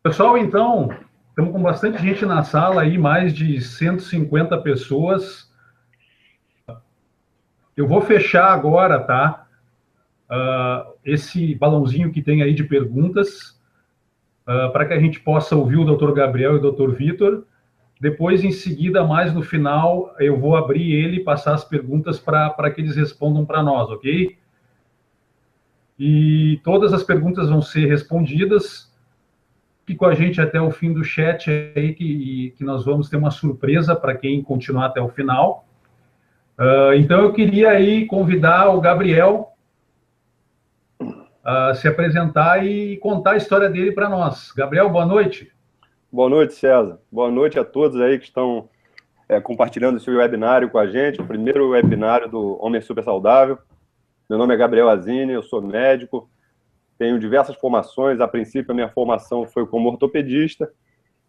Pessoal, então, estamos com bastante gente na sala aí, mais de 150 pessoas. Eu vou fechar agora, tá? Esse balãozinho que tem aí de perguntas, para que a gente possa ouvir o Dr. Gabriel e o Dr. Vitor. Depois, em seguida, mais no final, eu vou abrir ele e passar as perguntas para que eles respondam para nós, ok? E todas as perguntas vão ser respondidas. Fique com a gente até o fim do chat aí, que nós vamos ter uma surpresa para quem continuar até o final. Então, eu queria aí convidar o Gabriel a se apresentar e contar a história dele para nós. Gabriel, boa noite. Boa noite, César. Boa noite a todos aí que estão compartilhando esse webinário com a gente, o primeiro webinário do Homem Super Saudável. Meu nome é Gabriel Azini, eu sou médico, tenho diversas formações. A princípio, a minha formação foi como ortopedista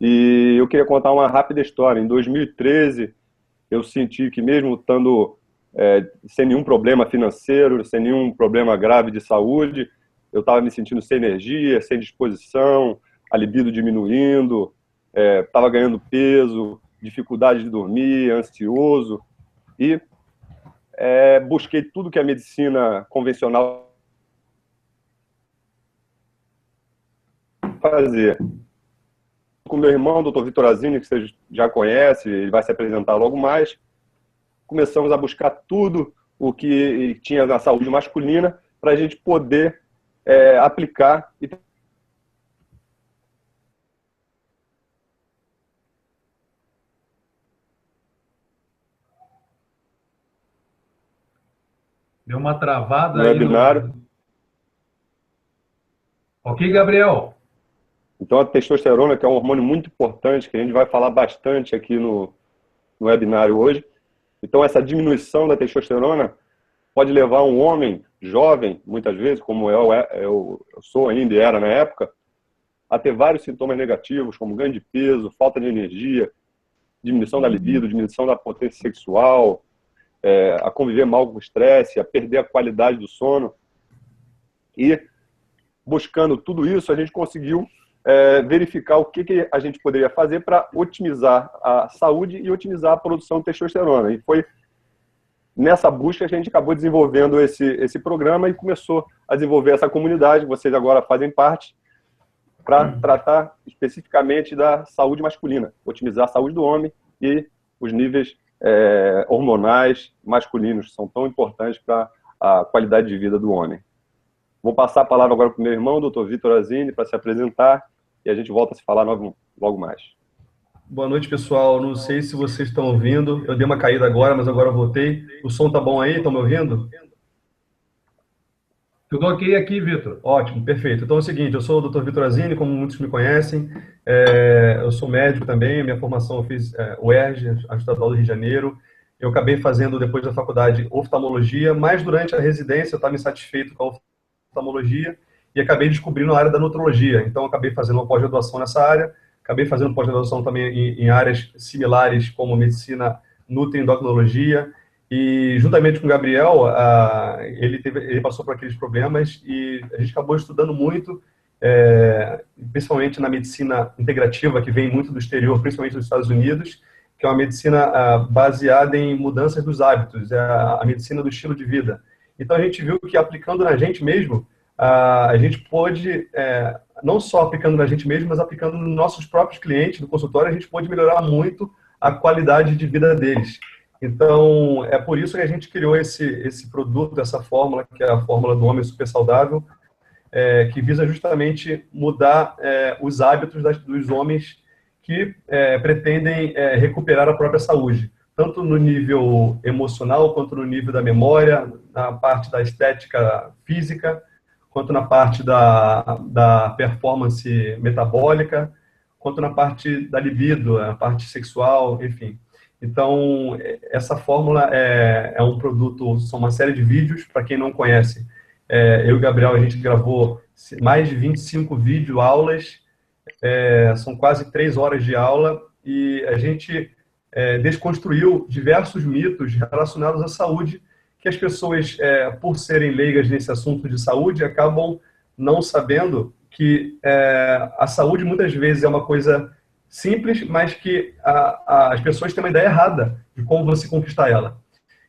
e eu queria contar uma rápida história. Em 2013, eu senti que mesmo estando sem nenhum problema financeiro, sem nenhum problema grave de saúde, eu estava me sentindo sem energia, sem disposição, a libido diminuindo, estava ganhando peso, dificuldade de dormir, ansioso, e busquei tudo que a medicina convencional fazer. Com meu irmão, Dr. Vitor Azini, que você já conhece, ele vai se apresentar logo mais, começamos a buscar tudo o que tinha na saúde masculina para a gente poder aplicar e Deu uma travada no aí webinário. Ok, Gabriel? Então, a testosterona, que é um hormônio muito importante, que a gente vai falar bastante aqui no webinário hoje. Então, essa diminuição da testosterona pode levar um homem jovem, muitas vezes, como eu sou ainda e era na época, a ter vários sintomas negativos, como ganho de peso, falta de energia, diminuição da libido, diminuição da potência sexual, a conviver mal com o estresse, a perder a qualidade do sono. E, buscando tudo isso, a gente conseguiu verificar o que a gente poderia fazer para otimizar a saúde e otimizar a produção de testosterona. E foi nessa busca que a gente acabou desenvolvendo esse programa e começou a desenvolver essa comunidade, que vocês agora fazem parte, para tratar especificamente da saúde masculina, otimizar a saúde do homem e os níveis hormonais masculinos, que são tão importantes para a qualidade de vida do homem. Vou passar a palavra agora para o meu irmão, Dr. Vitor Azini, para se apresentar, e a gente volta a se falar logo mais. Boa noite, pessoal. Não sei se vocês estão ouvindo. Eu dei uma caída agora, mas agora eu voltei. O som tá bom aí? Estão me ouvindo? Tudo ok aqui, Vitor? Ótimo, perfeito. Então é o seguinte, eu sou o Dr. Vitor Azini, como muitos me conhecem. Eu sou médico também, a minha formação eu fiz UERJ, a Estadual do Rio de Janeiro. Eu acabei fazendo, depois da faculdade, oftalmologia, mas durante a residência eu estava insatisfeito com a oftalmologia e acabei descobrindo a área da nutrologia. Então, acabei fazendo uma pós-graduação nessa área, acabei fazendo pós-graduação também em áreas similares, como medicina, nutriendocrinologia, e juntamente com o Gabriel, ele passou por aqueles problemas e a gente acabou estudando muito, principalmente na medicina integrativa, que vem muito do exterior, principalmente dos Estados Unidos, que é uma medicina baseada em mudanças dos hábitos, é a medicina do estilo de vida. Então, a gente viu que aplicando na gente mesmo, a gente pôde, não só aplicando na gente mesmo, mas aplicando nos nossos próprios clientes do consultório, a gente pôde melhorar muito a qualidade de vida deles. Então, é por isso que a gente criou esse produto, essa fórmula, que é a fórmula do Homem Super Saudável, que visa justamente mudar os hábitos dos homens que pretendem recuperar a própria saúde, tanto no nível emocional, quanto no nível da memória, na parte da estética física, quanto na parte da performance metabólica, quanto na parte da libido, a parte sexual, enfim. Então, essa fórmula é um produto, são uma série de vídeos, para quem não conhece. Eu e o Gabriel, a gente gravou mais de 25 vídeo-aulas, são quase 3 horas de aula, e a gente desconstruiu diversos mitos relacionados à saúde, que as pessoas, por serem leigas nesse assunto de saúde, acabam não sabendo que a saúde muitas vezes é uma coisa simples, mas que as pessoas têm uma ideia errada de como você conquistar ela.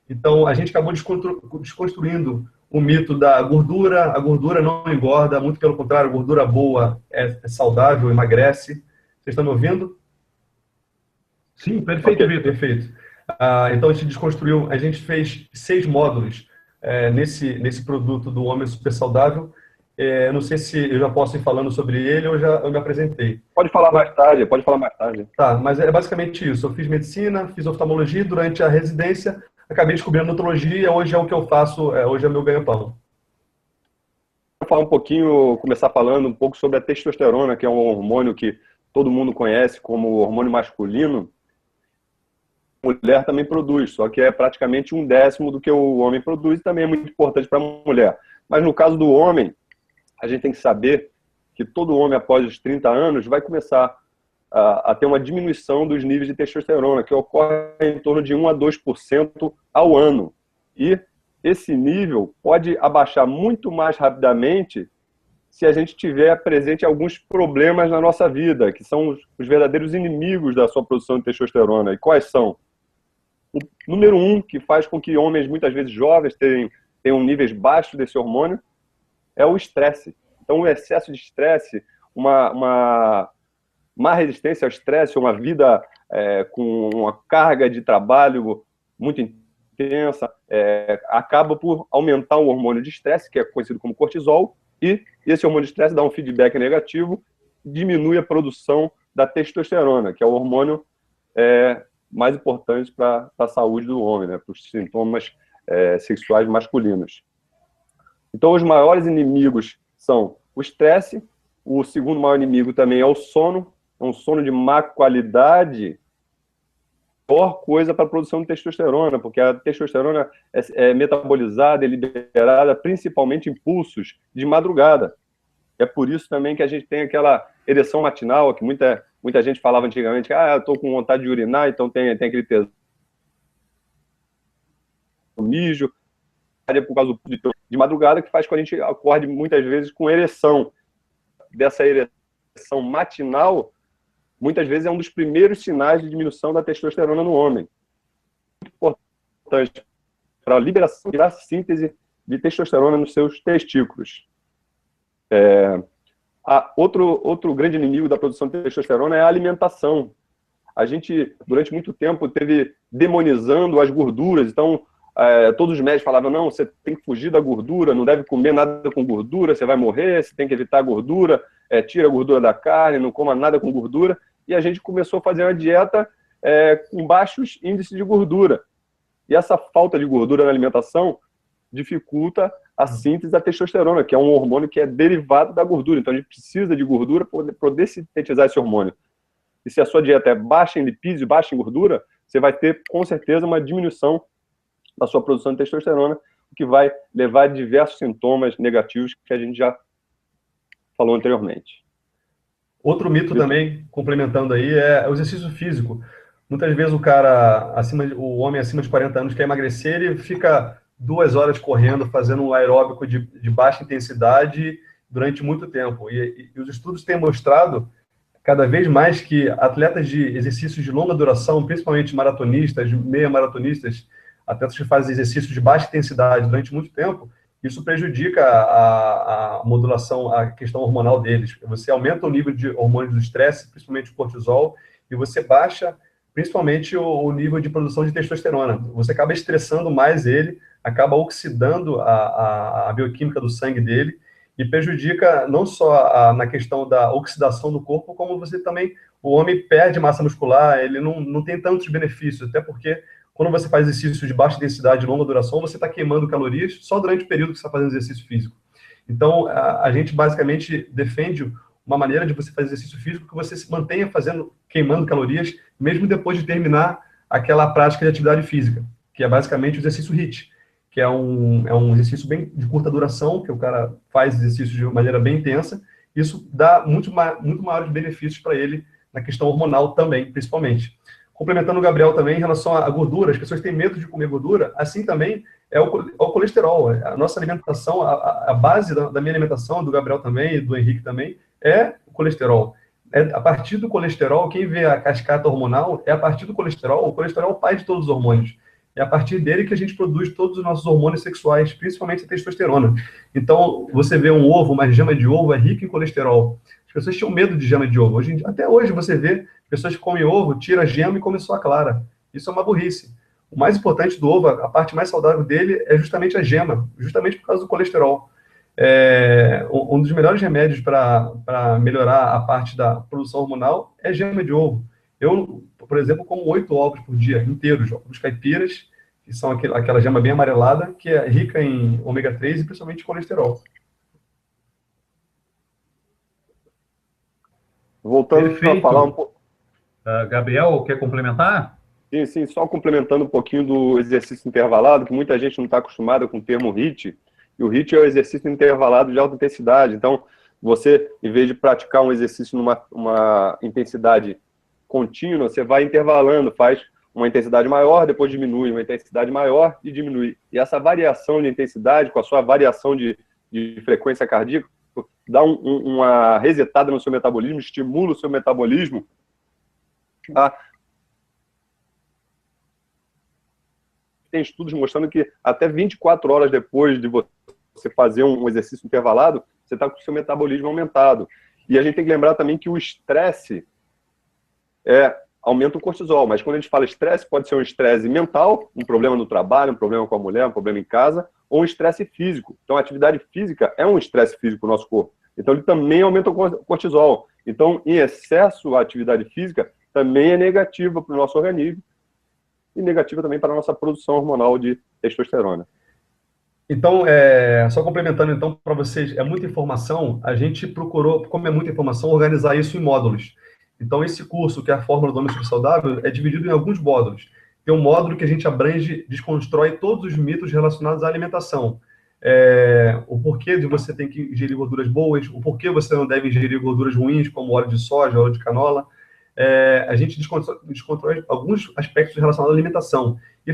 Então, a gente acabou desconstruindo o mito da gordura. A gordura não engorda, muito pelo contrário, a gordura boa é saudável, emagrece. Vocês estão me ouvindo? Sim, perfeito, Vitor. Perfeito. Então, a gente desconstruiu, a gente fez 6 módulos nesse produto do Homem Super Saudável. Não sei se eu já posso ir falando sobre ele ou eu me apresentei. Pode falar mais tarde, pode falar mais tarde. Tá, mas é basicamente isso. Eu fiz medicina, fiz oftalmologia durante a residência, acabei descobrindo nutrologia, hoje é o que eu faço, hoje é meu ganha-pão. Vou falar um pouquinho, começar falando um pouco sobre a testosterona, que é um hormônio que todo mundo conhece como hormônio masculino. A mulher também produz, só que é praticamente 1/10 do que o homem produz e também é muito importante para a mulher. Mas no caso do homem, a gente tem que saber que todo homem após os 30 anos vai começar a ter uma diminuição dos níveis de testosterona, que ocorre em torno de 1 a 2% ao ano. E esse nível pode abaixar muito mais rapidamente se a gente tiver presente alguns problemas na nossa vida, que são os verdadeiros inimigos da sua produção de testosterona. E quais são? O número 1, que faz com que homens, muitas vezes jovens, tenham níveis baixos desse hormônio, é o estresse. Então, o excesso de estresse, uma má resistência ao estresse, uma vida com uma carga de trabalho muito intensa, acaba por aumentar o hormônio de estresse, que é conhecido como cortisol, e esse hormônio de estresse dá um feedback negativo, diminui a produção da testosterona, que é o hormônio mais importante para a saúde do homem, né, para os sintomas sexuais masculinos. Então, os maiores inimigos são o estresse, o segundo maior inimigo também é o sono, é um sono de má qualidade, pior coisa para a produção de testosterona, porque a testosterona é metabolizada e liberada principalmente em pulsos de madrugada. É por isso também que a gente tem aquela ereção matinal, que muita gente falava antigamente, eu estou com vontade de urinar, então tem aquele tesão, mijo, por causa de madrugada, que faz com que a gente acorde muitas vezes com ereção. Dessa ereção matinal, muitas vezes é um dos primeiros sinais de diminuição da testosterona no homem. Muito importante para a liberação e a síntese de testosterona nos seus testículos. Outro grande inimigo da produção de testosterona é a alimentação. A gente, durante muito tempo, teve demonizando as gorduras. Então, todos os médicos falavam, não, você tem que fugir da gordura, não deve comer nada com gordura, você vai morrer, você tem que evitar a gordura, tira a gordura da carne, não coma nada com gordura. E a gente começou a fazer uma dieta com baixos índices de gordura. E essa falta de gordura na alimentação dificulta a síntese da testosterona, que é um hormônio que é derivado da gordura. Então, a gente precisa de gordura para poder sintetizar esse hormônio. E se a sua dieta é baixa em lipídios e baixa em gordura, você vai ter, com certeza, uma diminuição da sua produção de testosterona, o que vai levar a diversos sintomas negativos que a gente já falou anteriormente. Outro mito também, complementando aí, é o exercício físico. Muitas vezes o homem acima de 40 anos quer emagrecer, ele fica 2 horas correndo, fazendo um aeróbico de baixa intensidade durante muito tempo. E os estudos têm mostrado cada vez mais que atletas de exercícios de longa duração, principalmente maratonistas, meia maratonistas, atletas que fazem exercícios de baixa intensidade durante muito tempo, isso prejudica a modulação, a questão hormonal deles. Você aumenta o nível de hormônios do estresse, principalmente o cortisol, e você baixa principalmente o nível de produção de testosterona. Você acaba estressando mais ele, acaba oxidando a bioquímica do sangue dele e prejudica não só na questão da oxidação do corpo, como você também, o homem perde massa muscular, ele não tem tantos benefícios, até porque quando você faz exercício de baixa intensidade e longa duração, você está queimando calorias só durante o período que você está fazendo exercício físico. Então, a gente basicamente defende uma maneira de você fazer exercício físico que você se mantenha queimando calorias, mesmo depois de terminar aquela prática de atividade física, que é basicamente o exercício HIIT, que é um exercício bem de curta duração, que o cara faz exercício de maneira bem intensa. Isso dá muito maiores benefícios para ele na questão hormonal também, principalmente. complementando o Gabriel também em relação à gordura, as pessoas têm medo de comer gordura, assim também é o colesterol. A nossa alimentação, a base da minha alimentação, do Gabriel também, e do Henrique também, é o colesterol. A partir do colesterol, quem vê a cascata hormonal, é a partir do colesterol. O colesterol é o pai de todos os hormônios. É a partir dele que a gente produz todos os nossos hormônios sexuais, principalmente a testosterona. Então, você vê um ovo, uma gema de ovo, é rica em colesterol. As pessoas tinham medo de gema de ovo. Até hoje você vê pessoas que comem ovo, tira a gema e come só a clara. Isso é uma burrice. O mais importante do ovo, a parte mais saudável dele, é justamente a gema, justamente por causa do colesterol. Um dos melhores remédios para melhorar a parte da produção hormonal é gema de ovo. Eu, por exemplo, como 8 ovos por dia, inteiros, ovos caipiras, que são aquela gema bem amarelada, que é rica em ômega 3 e principalmente colesterol. Voltando a falar um pouco. Gabriel, quer complementar? Sim, sim, só complementando um pouquinho do exercício intervalado, que muita gente não está acostumada com o termo HIIT, e o HIIT é o exercício intervalado de alta intensidade. Então, você, em vez de praticar um exercício numa intensidade contínua, você vai intervalando, faz uma intensidade maior, depois diminui, uma intensidade maior e diminui. E essa variação de intensidade, com a sua variação de frequência cardíaca, dá uma resetada no seu metabolismo, estimula o seu metabolismo a... Tem estudos mostrando que até 24 horas depois de você fazer um exercício intervalado, você está com o seu metabolismo aumentado. E a gente tem que lembrar também que o estresse aumenta o cortisol, mas quando a gente fala estresse, pode ser um estresse mental, um problema no trabalho, um problema com a mulher, um problema em casa, ou um estresse físico. Então, a atividade física é um estresse físico para o nosso corpo. Então, ele também aumenta o cortisol. Então, em excesso, a atividade física também é negativa para o nosso organismo e negativa também para a nossa produção hormonal de testosterona. Então, só complementando então para vocês, é muita informação, a gente procurou, como é muita informação, organizar isso em módulos. Então, esse curso, que é a Fórmula do Homem Super Saudável, é dividido em alguns módulos. Tem um módulo que a gente abrange, desconstrói todos os mitos relacionados à alimentação. O porquê de você ter que ingerir gorduras boas, o porquê você não deve ingerir gorduras ruins, como óleo de soja, óleo de canola. A gente desconstrói alguns aspectos relacionados à alimentação e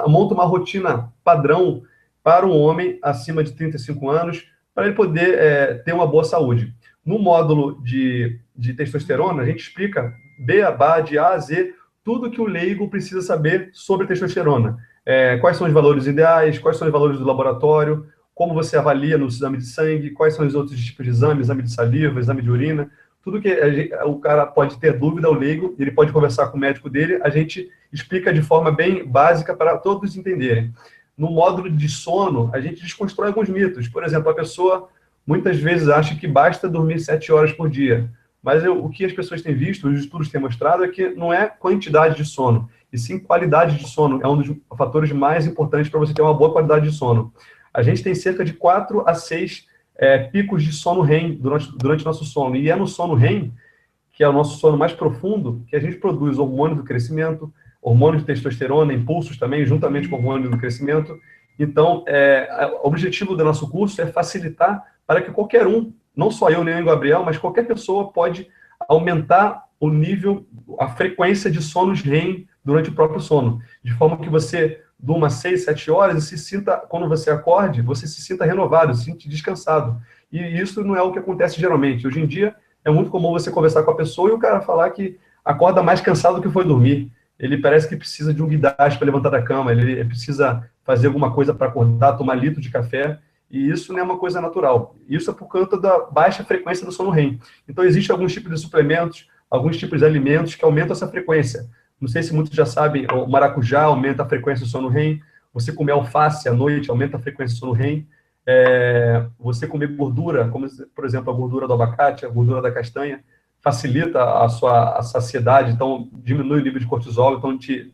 monta uma rotina padrão para um homem acima de 35 anos, para ele poder ter uma boa saúde. No módulo de testosterona, a gente explica beabá, de A a Z, tudo que o leigo precisa saber sobre testosterona. Quais são os valores ideais, quais são os valores do laboratório, como você avalia no exame de sangue, quais são os outros tipos de exame de saliva, exame de urina, tudo que o cara pode ter dúvida, o leigo, ele pode conversar com o médico dele, a gente explica de forma bem básica para todos entenderem. No módulo de sono, a gente desconstrói alguns mitos. Por exemplo, a pessoa muitas vezes acha que basta dormir 7 horas por dia. Mas o que as pessoas têm visto, os estudos têm mostrado, é que não é quantidade de sono, e sim qualidade de sono. É um dos fatores mais importantes para você ter uma boa qualidade de sono. A gente tem cerca de 4 a 6 picos de sono REM durante nosso sono. E é no sono REM, que é o nosso sono mais profundo, que a gente produz hormônio do crescimento, hormônio de testosterona, impulsos também, juntamente com o hormônio do crescimento. Então, o objetivo do nosso curso é facilitar para que qualquer um, não só eu nem o Gabriel, mas qualquer pessoa pode aumentar o nível, a frequência de sonos REM durante o próprio sono, de forma que você durma 6, 7 horas e se sinta, quando você acorde, você se sinta renovado, se sinta descansado. E isso não é o que acontece geralmente. Hoje em dia, é muito comum você conversar com a pessoa e o cara falar que acorda mais cansado do que foi dormir. Ele parece que precisa de um guindaste para levantar da cama, ele precisa fazer alguma coisa para acordar, tomar litro de café, e isso não é uma coisa natural. Isso é por conta da baixa frequência do sono REM. Então, existem alguns tipos de suplementos, alguns tipos de alimentos que aumentam essa frequência. Não sei se muitos já sabem, o maracujá aumenta a frequência do sono REM, você comer alface à noite aumenta a frequência do sono REM, você comer gordura, como, por exemplo, a gordura do abacate, a gordura da castanha, facilita a saciedade, então diminui o nível de cortisol, então te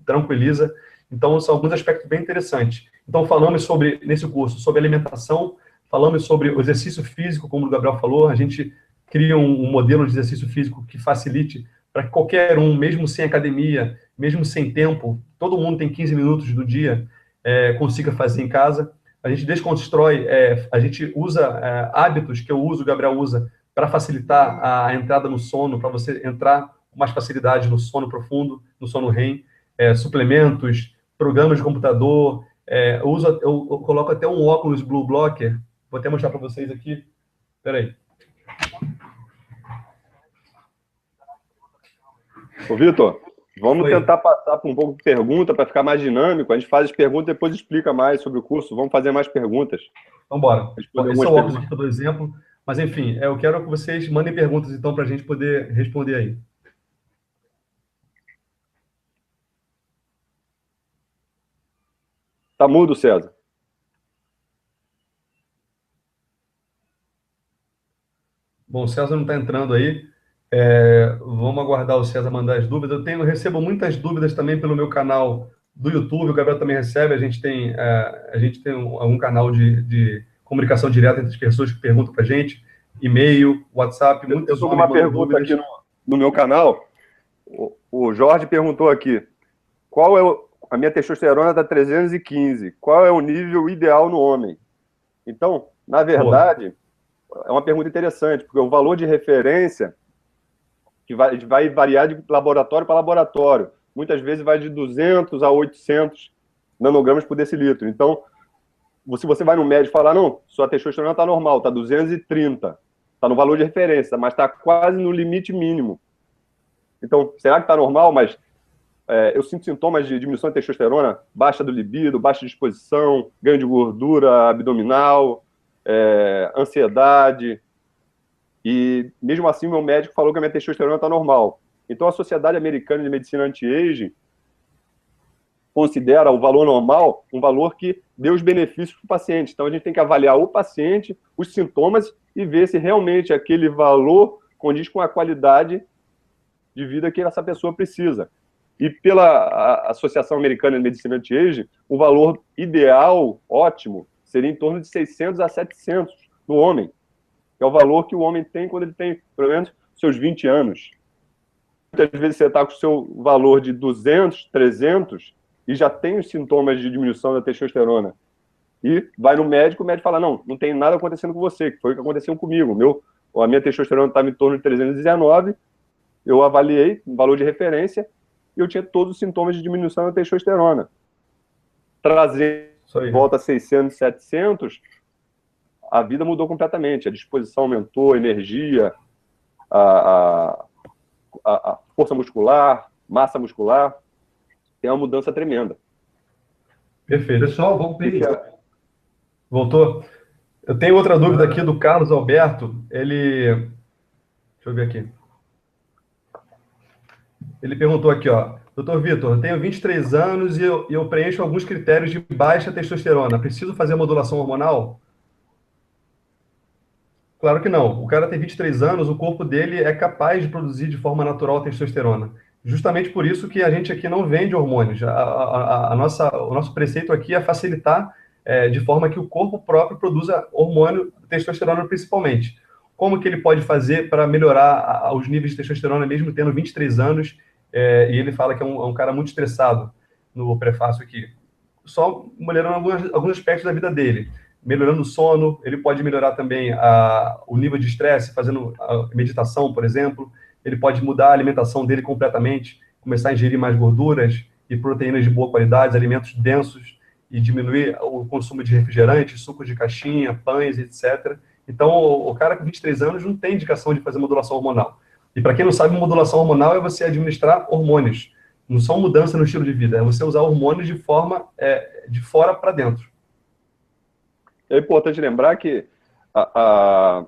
tranquiliza. Então, são alguns aspectos bem interessantes. Então, falamos nesse curso, sobre alimentação, falamos sobre o exercício físico, como o Gabriel falou, a gente cria um modelo de exercício físico que facilite para que qualquer um, mesmo sem academia, mesmo sem tempo, todo mundo tem 15 minutos do dia, consiga fazer em casa. A gente desconstrói, a gente usa hábitos que eu uso, o Gabriel usa, para facilitar a entrada no sono, para você entrar mais facilidade no sono profundo, no sono REM, suplementos, programas de computador, eu coloco até um óculos Blue Blocker, vou até mostrar para vocês aqui, espera aí. Ô, Vitor, vamos tentar passar por um pouco de pergunta para ficar mais dinâmico. A gente faz as perguntas e depois explica mais sobre o curso. Vamos fazer mais perguntas. Então, bora. Esse é o óculos aqui que eu dou exemplo. Mas, enfim, eu quero que vocês mandem perguntas, então, para a gente poder responder aí. Tá mudo, César. Bom, o César não está entrando aí. Vamos aguardar o César mandar as dúvidas. Eu recebo muitas dúvidas também pelo meu canal do YouTube. O Gabriel também recebe. A gente tem um canal de comunicação direta entre as pessoas que perguntam para a gente. E-mail, WhatsApp, muitas Eu estou com uma pergunta aqui no meu canal. O Jorge perguntou aqui. A minha testosterona está 315. Qual é o nível ideal no homem? Então, na verdade, é uma pergunta interessante, porque o valor de referência que vai variar de laboratório para laboratório. Muitas vezes vai de 200 a 800 nanogramas por decilitro. Então, se você vai no médico e falar, não, sua testosterona está normal, está 230, está no valor de referência, mas está quase no limite mínimo. Então, será que está normal? Mas eu sinto sintomas de diminuição de testosterona, baixa do libido, baixa disposição, ganho de gordura abdominal, ansiedade. E, mesmo assim, meu médico falou que a minha testosterona está normal. Então, a Sociedade Americana de Medicina Anti-Aging considera o valor normal um valor que dê os benefícios para o paciente. Então, a gente tem que avaliar o paciente, os sintomas e ver se realmente aquele valor condiz com a qualidade de vida que essa pessoa precisa. E pela Associação Americana de Medicina Anti-Aging, o valor ideal, ótimo, seria em torno de 600 a 700 no homem. Que é o valor que o homem tem quando ele tem, pelo menos, seus 20 anos. Muitas vezes você está com o seu valor de 200, 300 e já tem os sintomas de diminuição da testosterona. E vai no médico, o médico fala, não tem nada acontecendo com você, que foi o que aconteceu comigo. A minha testosterona estava em torno de 319, eu avaliei o valor de referência e eu tinha todos os sintomas de diminuição da testosterona. Trazer de volta a 600, 700, a vida mudou completamente. A disposição aumentou, a energia, a força muscular, massa muscular. Tem uma mudança tremenda. Perfeito. Pessoal, voltei. Voltou? Eu tenho outra dúvida aqui do Carlos Alberto. Deixa eu ver aqui. Ele perguntou aqui, Dr. Vitor, eu tenho 23 anos e eu preencho alguns critérios de baixa testosterona. Preciso fazer modulação hormonal? Claro que não. O cara tem 23 anos, o corpo dele é capaz de produzir de forma natural a testosterona. Justamente por isso que a gente aqui não vende hormônios. O nosso preceito aqui é facilitar de forma que o corpo próprio produza hormônio, testosterona principalmente. Como que ele pode fazer para melhorar os níveis de testosterona, mesmo tendo 23 anos, e ele fala que é um cara muito estressado no prefácio aqui. Só melhorando alguns aspectos da vida dele. Melhorando o sono, ele pode melhorar também o nível de estresse, fazendo a meditação, por exemplo. Ele pode mudar a alimentação dele completamente, começar a ingerir mais gorduras e proteínas de boa qualidade, alimentos densos, e diminuir o consumo de refrigerantes, sucos de caixinha, pães, etc. Então, o cara com 23 anos não tem indicação de fazer modulação hormonal. E para quem não sabe, modulação hormonal é você administrar hormônios. Não são mudanças no estilo de vida, é você usar hormônios de forma de fora para dentro. É importante lembrar que a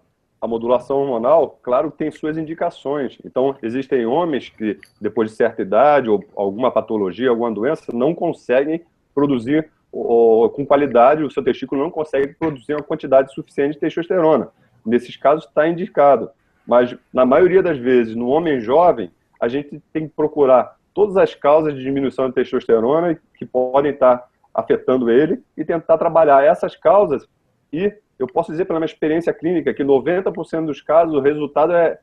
modulação hormonal, claro, tem suas indicações. Então, existem homens que, depois de certa idade ou alguma patologia, alguma doença, não conseguem produzir com qualidade, o seu testículo não consegue produzir uma quantidade suficiente de testosterona. Nesses casos, está indicado. Mas, na maioria das vezes, no homem jovem, a gente tem que procurar todas as causas de diminuição de testosterona que podem estar afetando ele e tentar trabalhar essas causas. E eu posso dizer, pela minha experiência clínica, que 90% dos casos o resultado é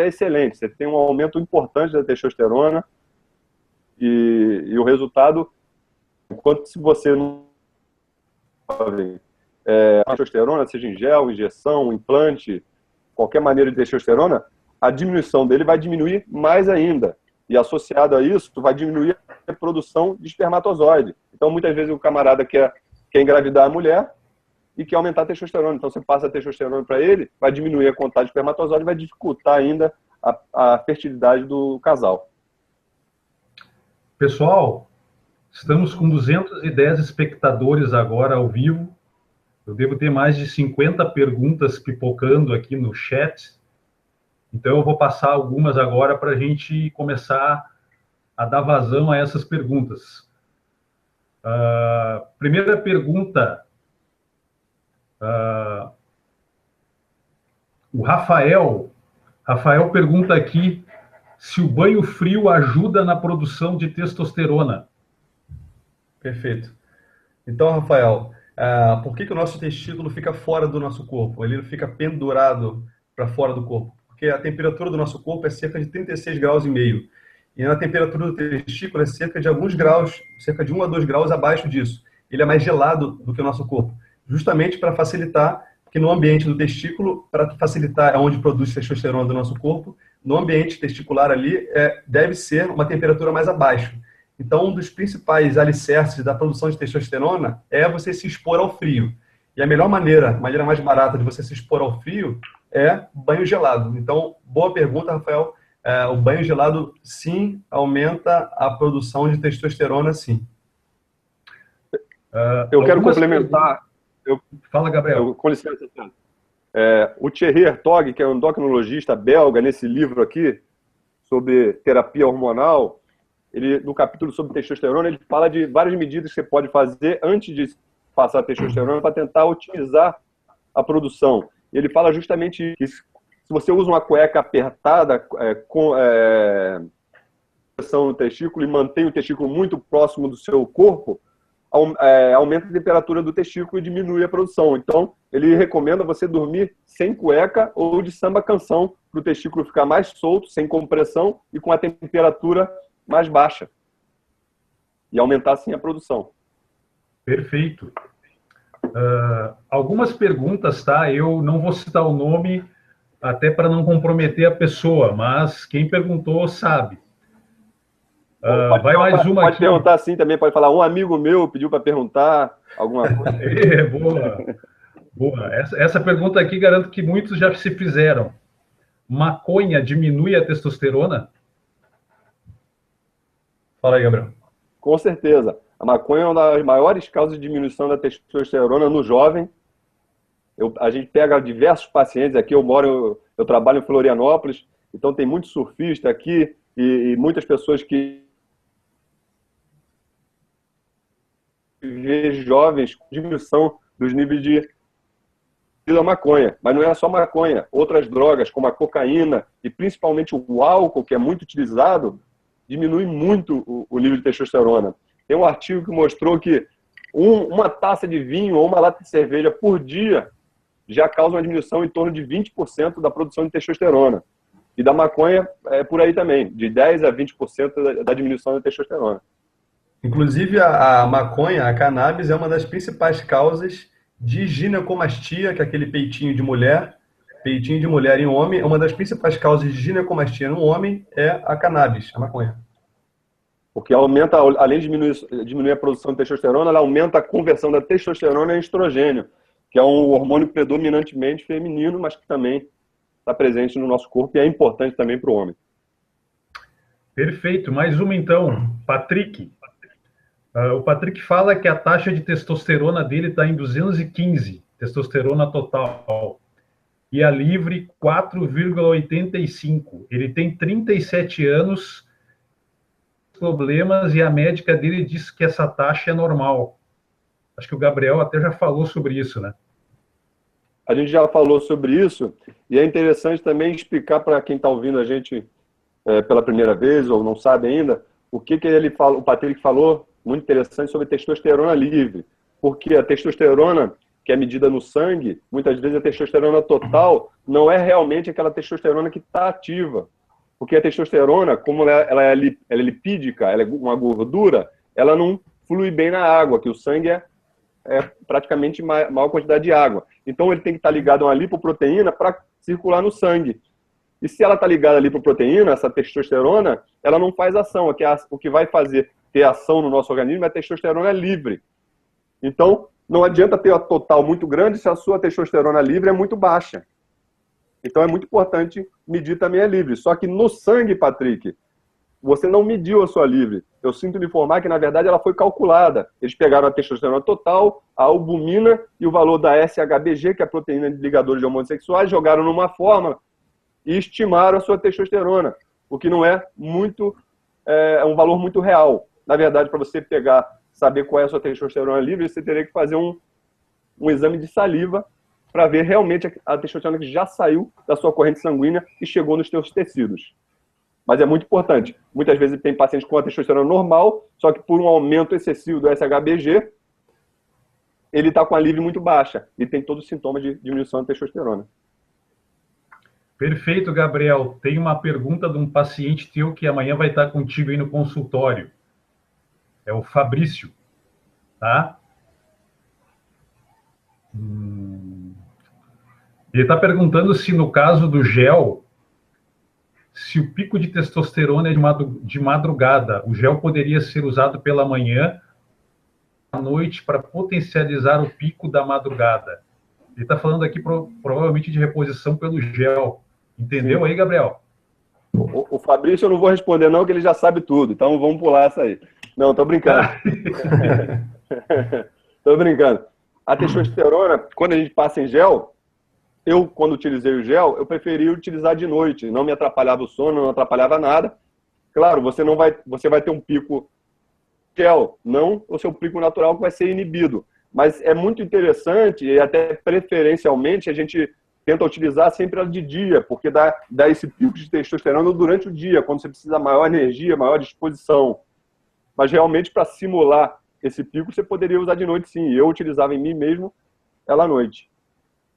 excelente. Você tem um aumento importante da testosterona e o resultado, enquanto se você não testosterona, seja em gel, injeção, implante, qualquer maneira de testosterona, a diminuição dele vai diminuir mais ainda. E associado a isso, vai diminuir a produção de espermatozoide. Então, muitas vezes, o camarada quer engravidar a mulher e quer aumentar a testosterona. Então, você passa a testosterona para ele, vai diminuir a quantidade de espermatozoide, vai dificultar ainda a fertilidade do casal. Pessoal, estamos com 210 espectadores agora ao vivo. Eu devo ter mais de 50 perguntas pipocando aqui no chat. Então, eu vou passar algumas agora para a gente começar a dar vazão a essas perguntas. Primeira pergunta. O Rafael pergunta aqui se o banho frio ajuda na produção de testosterona. Perfeito. Então, Rafael, por que o nosso testículo fica fora do nosso corpo? Ele fica pendurado para fora do corpo? Porque a temperatura do nosso corpo é cerca de 36,5 graus. E a temperatura do testículo é cerca de alguns graus, cerca de 1 a 2 graus abaixo disso. Ele é mais gelado do que o nosso corpo. Justamente para facilitar, porque no ambiente do testículo, para facilitar onde produz testosterona do nosso corpo, no ambiente testicular ali deve ser uma temperatura mais abaixo. Então, um dos principais alicerces da produção de testosterona é você se expor ao frio. E a melhor maneira, a maneira mais barata de você se expor ao frio é banho gelado. Então, boa pergunta, Rafael. O banho gelado, sim, aumenta a produção de testosterona, sim. Eu quero complementar. Fala, Gabriel. Com licença, o Thierry Hertog, que é um endocrinologista belga, nesse livro aqui, sobre terapia hormonal, ele, no capítulo sobre testosterona, ele fala de várias medidas que você pode fazer antes de passar a testosterona para tentar otimizar a produção. Ele fala justamente que se você usa uma cueca apertada com pressão no testículo e mantém o testículo muito próximo do seu corpo, aumenta a temperatura do testículo e diminui a produção. Então, ele recomenda você dormir sem cueca ou de samba canção, para o testículo ficar mais solto, sem compressão e com a temperatura mais baixa. E aumentar, assim, a produção. Perfeito. Algumas perguntas, tá? Eu não vou citar o nome, até para não comprometer a pessoa, mas quem perguntou sabe. Vai mais uma pode aqui. Perguntar sim também, pode falar. Um amigo meu pediu para perguntar alguma coisa. Boa. Essa pergunta aqui garanto que muitos já se fizeram. Maconha diminui a testosterona? Fala aí, Gabriel. Com certeza. A maconha é uma das maiores causas de diminuição da testosterona no jovem. A gente pega diversos pacientes aqui, eu trabalho em Florianópolis, então tem muito surfista aqui e muitas pessoas que vê jovens com diminuição dos níveis da maconha. Mas não é só maconha, outras drogas como a cocaína e principalmente o álcool, que é muito utilizado, diminui muito o nível de testosterona. Tem um artigo que mostrou que uma taça de vinho ou uma lata de cerveja por dia já causa uma diminuição em torno de 20% da produção de testosterona. E da maconha é por aí também, de 10% a 20% da diminuição da testosterona. Inclusive, a maconha, a cannabis, é uma das principais causas de ginecomastia, que é aquele peitinho de mulher em homem, é uma das principais causas de ginecomastia no homem é a cannabis, a maconha. Porque aumenta, além de diminuir a produção de testosterona, ela aumenta a conversão da testosterona em estrogênio, que é um hormônio predominantemente feminino, mas que também está presente no nosso corpo e é importante também para o homem. Perfeito. Mais uma então. Patrick. O Patrick fala que a taxa de testosterona dele está em 215, testosterona total, e a livre 4,85. Ele tem 37 anos, problemas, e a médica dele disse que essa taxa é normal. Acho que o Gabriel até já falou sobre isso, né? A gente já falou sobre isso, e é interessante também explicar para quem está ouvindo a gente pela primeira vez, ou não sabe ainda, o que ele fala, o Patrick falou, muito interessante, sobre testosterona livre. Porque a testosterona, que é medida no sangue, muitas vezes a testosterona total não é realmente aquela testosterona que está ativa. Porque a testosterona, como ela é lipídica, ela é uma gordura, ela não flui bem na água, que o sangue é praticamente maior quantidade de água. Então ele tem que estar ligado a uma lipoproteína para circular no sangue. E se ela está ligada ali para proteína, essa testosterona, ela não faz ação. O que vai fazer ter ação no nosso organismo é a testosterona livre. Então, não adianta ter a total muito grande se a sua testosterona livre é muito baixa. Então, é muito importante medir também a livre. Só que no sangue, Patrick, você não mediu a sua livre. Eu sinto lhe informar que, na verdade, ela foi calculada. Eles pegaram a testosterona total, a albumina e o valor da SHBG, que é a proteína de ligadores de hormônios sexuais, jogaram numa fórmula e estimaram a sua testosterona, o que não é muito, é um valor muito real. Na verdade, para você saber qual é a sua testosterona livre, você teria que fazer um exame de saliva para ver realmente a testosterona que já saiu da sua corrente sanguínea e chegou nos seus tecidos. Mas é muito importante. Muitas vezes tem pacientes com a testosterona normal, só que por um aumento excessivo do SHBG, ele está com a livre muito baixa e tem todos os sintomas de diminuição da testosterona. Perfeito, Gabriel. Tem uma pergunta de um paciente teu que amanhã vai estar contigo aí no consultório. É o Fabrício, tá? Ele está perguntando se no caso do gel, se o pico de testosterona é de madrugada, o gel poderia ser usado pela manhã, à noite, para potencializar o pico da madrugada. Ele está falando aqui provavelmente de reposição pelo gel. Entendeu aí, Gabriel? O Fabrício eu não vou responder não, que ele já sabe tudo. Então vamos pular essa aí. Não, tô brincando. Tô brincando. A testosterona, quando a gente passa em gel, quando utilizei o gel, eu preferi utilizar de noite. Não me atrapalhava o sono, não atrapalhava nada. Claro, você vai ter um pico gel, não o seu pico natural que vai ser inibido. Mas é muito interessante e até preferencialmente a gente tenta utilizar sempre ela de dia, porque dá esse pico de testosterona durante o dia, quando você precisa de maior energia, maior disposição. Mas realmente, para simular esse pico, você poderia usar de noite, sim. Eu utilizava em mim mesmo ela à noite.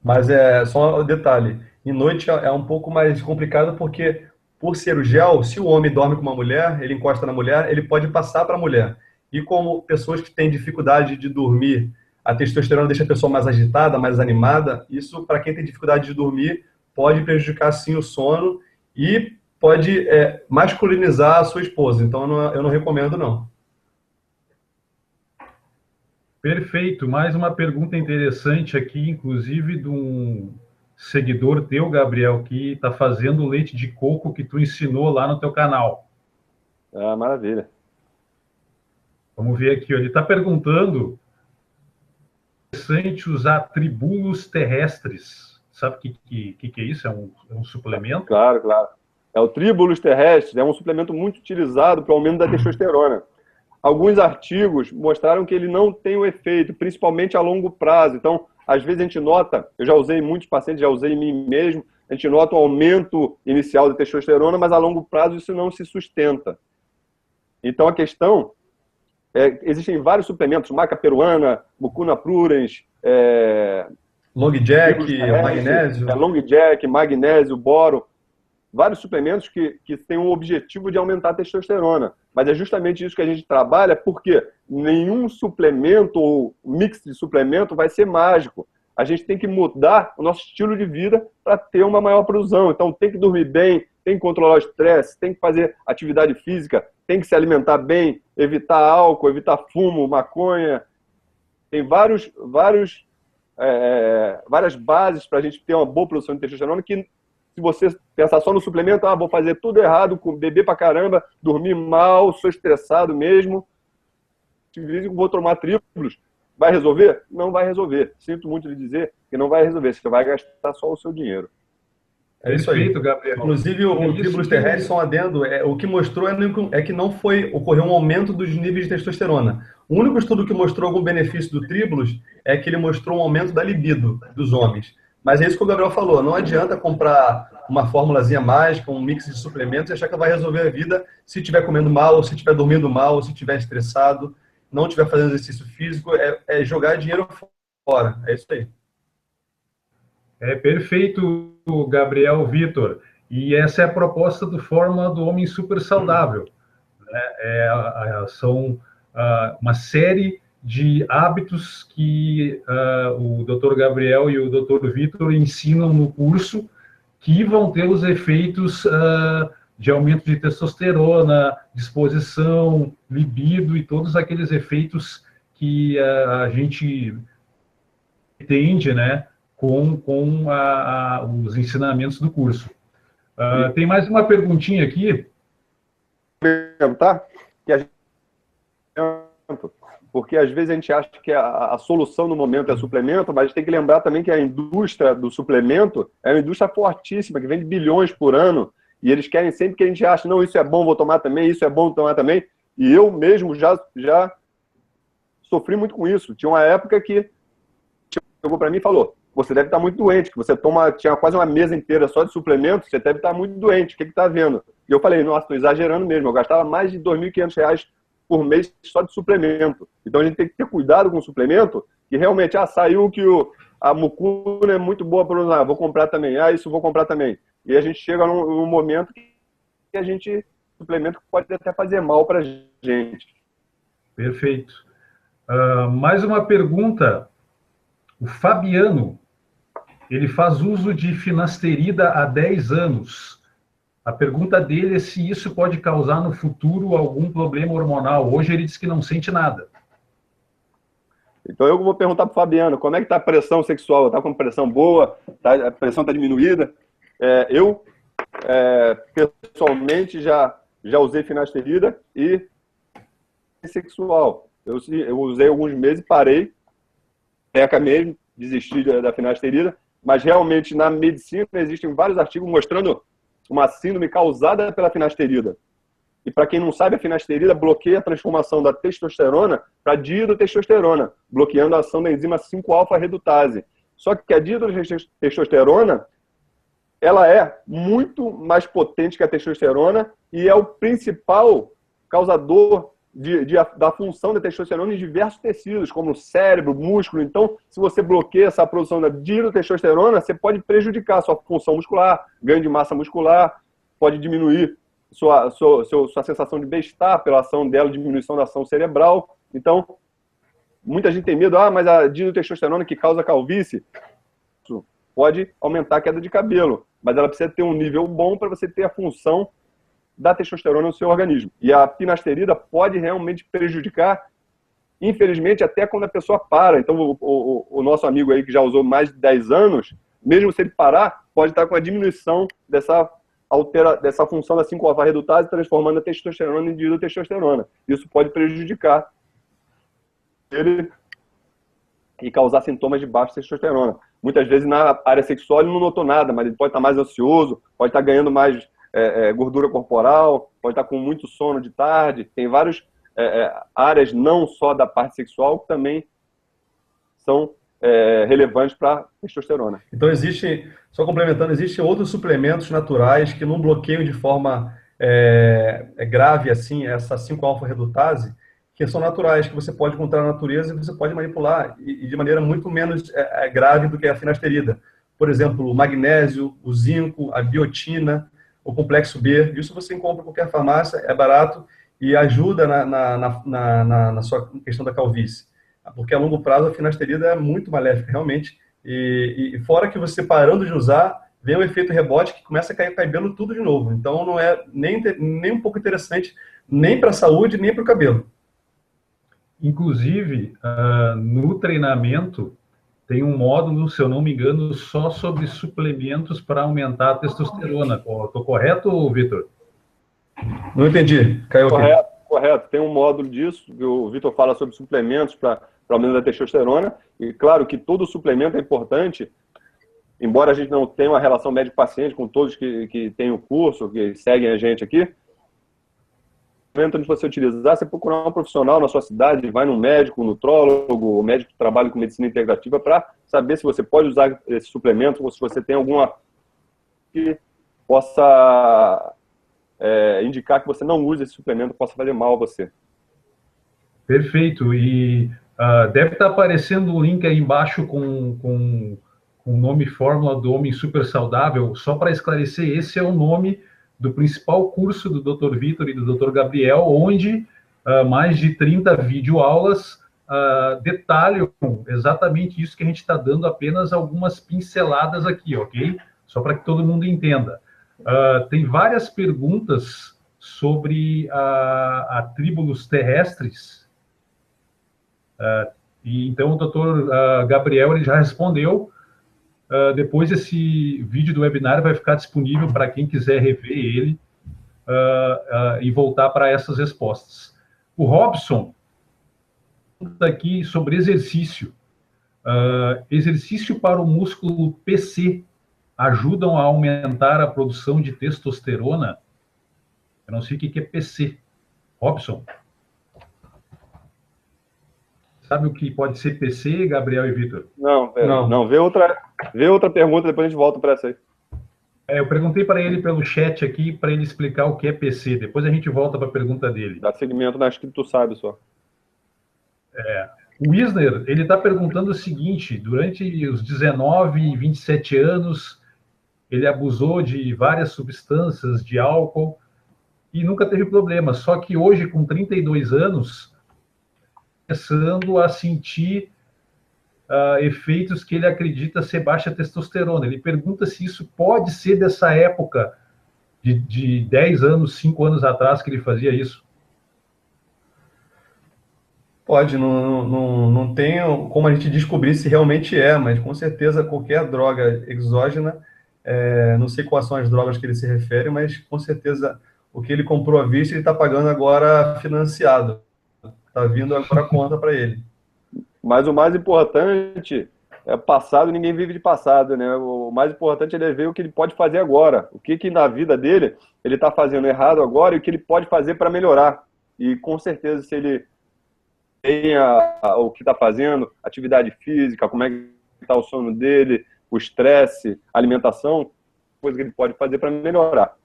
Mas só um detalhe, em noite é um pouco mais complicado porque, por ser o gel, se o homem dorme com uma mulher, ele encosta na mulher, ele pode passar para a mulher. E como pessoas que têm dificuldade de dormir, a testosterona deixa a pessoa mais agitada, mais animada, isso, para quem tem dificuldade de dormir, pode prejudicar, sim, o sono e pode masculinizar a sua esposa. Então, eu não recomendo, não. Perfeito. Mais uma pergunta interessante aqui, inclusive de um seguidor teu, Gabriel, que está fazendo o leite de coco que tu ensinou lá no teu canal. Ah, maravilha. Vamos ver aqui. Ele está perguntando: é interessante usar tribulos terrestres. Sabe o que é isso? É um suplemento? Claro, claro. É o Tribulus terrestre, é um suplemento muito utilizado para o aumento da testosterona. Alguns artigos mostraram que ele não tem o efeito, principalmente a longo prazo. Então, às vezes a gente nota, eu já usei em muitos pacientes, já usei em mim mesmo, a gente nota um aumento inicial de testosterona, mas a longo prazo isso não se sustenta. Então, a questão existem vários suplementos, maca peruana, mucuna prurens, Long Jack, magnésio. Long Jack, magnésio, boro. Vários suplementos que têm o objetivo de aumentar a testosterona. Mas é justamente isso que a gente trabalha, porque nenhum suplemento ou mix de suplemento vai ser mágico. A gente tem que mudar o nosso estilo de vida para ter uma maior produção. Então tem que dormir bem, tem que controlar o estresse, tem que fazer atividade física, tem que se alimentar bem, evitar álcool, evitar fumo, maconha. Tem várias bases para a gente ter uma boa produção de testosterona que, se você pensar só no suplemento, vou fazer tudo errado, beber pra caramba, dormir mal, sou estressado mesmo, vou tomar triplos, vai resolver? Não vai resolver. Sinto muito lhe dizer que não vai resolver, você vai gastar só o seu dinheiro. É isso aí. Gabriel. Inclusive, o Tribulus terrestre, só um adendo, o que mostrou é que não ocorreu um aumento dos níveis de testosterona. O único estudo que mostrou algum benefício do Tribulus é que ele mostrou um aumento da libido dos homens. Mas é isso que o Gabriel falou, não adianta comprar uma fórmulazinha mágica, um mix de suplementos e achar que vai resolver a vida se estiver comendo mal, ou se estiver dormindo mal, ou se estiver estressado, não estiver fazendo exercício físico, é jogar dinheiro fora, é isso aí. É perfeito, Gabriel Vitor. E essa é a proposta do Fórmula do Homem Super Saudável. São uma série de hábitos que o Dr. Gabriel e o Dr. Vitor ensinam no curso, que vão ter os efeitos de aumento de testosterona, disposição, libido e todos aqueles efeitos que a gente entende, né, com os ensinamentos do curso. Tem mais uma perguntinha aqui. Perguntar que a gente... Porque às vezes a gente acha que a solução no momento é suplemento, mas tem que lembrar também que a indústria do suplemento é uma indústria fortíssima, que vende bilhões por ano, e eles querem sempre que a gente ache, não, isso é bom, vou tomar também, isso é bom, vou tomar também. E eu mesmo já sofri muito com isso. Tinha uma época que chegou para mim e falou, você deve estar muito doente, que você tinha quase uma mesa inteira só de suplementos, você deve estar muito doente, o que está vendo? E eu falei, nossa, estou exagerando mesmo, eu gastava mais de R$ 2.500 por mês só de suplemento. Então a gente tem que ter cuidado com o suplemento, que realmente, saiu que a mucuna é muito boa para usar, vou comprar também, isso vou comprar também. E a gente chega num momento que o suplemento pode até fazer mal para a gente. Perfeito. Mais uma pergunta. O Fabiano, ele faz uso de finasterida há 10 anos. A pergunta dele é se isso pode causar no futuro algum problema hormonal. Hoje ele diz que não sente nada. Então eu vou perguntar para o Fabiano, como é que está a pressão sexual? Está com pressão boa? A pressão está diminuída? Eu, pessoalmente, já usei finasterida e sexual. Eu usei alguns meses, parei, mesmo, desisti da finasterida, mas realmente na medicina existem vários artigos mostrando uma síndrome causada pela finasterida. E para quem não sabe, a finasterida bloqueia a transformação da testosterona para dihidrotestosterona, bloqueando a ação da enzima 5-alfa-redutase. Só que a dihidrotestosterona, ela é muito mais potente que a testosterona e é o principal causador da função da testosterona em diversos tecidos, como o cérebro, músculo. Então, se você bloqueia essa produção da dihidrotestosterona, você pode prejudicar a sua função muscular, ganho de massa muscular, pode diminuir sua sensação de bem-estar pela ação dela, diminuição da ação cerebral. Então, muita gente tem medo, mas a dihidrotestosterona que causa calvície pode aumentar a queda de cabelo, mas ela precisa ter um nível bom para você ter a função da testosterona no seu organismo. E a finasterida pode realmente prejudicar, infelizmente, até quando a pessoa para. Então, o nosso amigo aí que já usou mais de 10 anos, mesmo se ele parar, pode estar com a diminuição dessa função da 5-alfa-redutase, transformando a testosterona em dihidrotestosterona. Isso pode prejudicar ele e causar sintomas de baixa testosterona. Muitas vezes na área sexual ele não notou nada, mas ele pode estar mais ansioso, pode estar ganhando mais gordura corporal, pode estar com muito sono de tarde. Tem várias áreas, não só da parte sexual, que também são relevantes para a testosterona. Então só complementando, existem outros suplementos naturais que não bloqueiam de forma grave assim essa 5-alfa-redutase, que são naturais, que você pode encontrar na natureza e você pode manipular e de maneira muito menos grave do que a finasterida. Por exemplo, o magnésio, o zinco, a biotina, o complexo B. Isso você encontra em qualquer farmácia, é barato e ajuda na sua questão da calvície. Porque a longo prazo a finasterida é muito maléfica, realmente. E fora que você parando de usar, vem o efeito rebote que começa a cair cabelo tudo de novo. Então não é nem um pouco interessante, nem para a saúde, nem para o cabelo. Inclusive, no treinamento, tem um módulo, se eu não me engano, só sobre suplementos para aumentar a testosterona. Estou correto, Vitor? Não entendi. Caiu aqui. Correto. Tem um módulo disso, que o Vitor fala sobre suplementos para aumento da testosterona. E claro que todo suplemento é importante, embora a gente não tenha uma relação médico-paciente com todos que têm o curso, que seguem a gente aqui, antes de você utilizar, você procurar um profissional na sua cidade, vai num médico, um nutrólogo, um médico que trabalha com medicina integrativa para saber se você pode usar esse suplemento ou se você tem alguma que possa indicar que você não use esse suplemento, possa fazer mal a você. Perfeito. E deve estar aparecendo um link aí embaixo com o nome Fórmula do Homem Super Saudável. Só para esclarecer, esse é o nome do principal curso do Dr. Vitor e do Dr. Gabriel, onde mais de 30 videoaulas detalham exatamente isso que a gente está dando, apenas algumas pinceladas aqui, ok? só para que todo mundo entenda. Tem várias perguntas sobre a tríbulos terrestres, e então o doutor Gabriel ele já respondeu. Depois esse vídeo do webinar vai ficar disponível para quem quiser rever ele e voltar para essas respostas. O Robson está aqui sobre exercício. Exercício para o músculo PC ajudam a aumentar a produção de testosterona? Eu não sei o que é PC. Robson? Sabe o que pode ser PC, Gabriel e Vitor? Não. Vê outra pergunta, depois a gente volta para essa aí. Eu perguntei para ele pelo chat aqui, para ele explicar o que é PC. Depois a gente volta para a pergunta dele. Dá segmento, acho que tu sabe só. O Wisner, ele está perguntando o seguinte: durante os 19 e 27 anos, ele abusou de várias substâncias, de álcool, e nunca teve problema. Só que hoje, com 32 anos, começando a sentir efeitos que ele acredita ser baixa testosterona. Ele pergunta se isso pode ser dessa época, de 10 anos, 5 anos atrás, que ele fazia isso. Pode, não tem como a gente descobrir se realmente mas com certeza qualquer droga exógena, não sei quais são as drogas que ele se refere, mas com certeza o que ele comprou à vista ele está pagando agora financiado. Está vindo agora a conta para ele. Mas o mais importante é passado, ninguém vive de passado, né? O mais importante é ver o que ele pode fazer agora. O que na vida dele ele está fazendo errado agora e o que ele pode fazer para melhorar. E com certeza, se ele tem o que está fazendo, atividade física, como é que está o sono dele, o estresse, a alimentação, coisa que ele pode fazer para melhorar.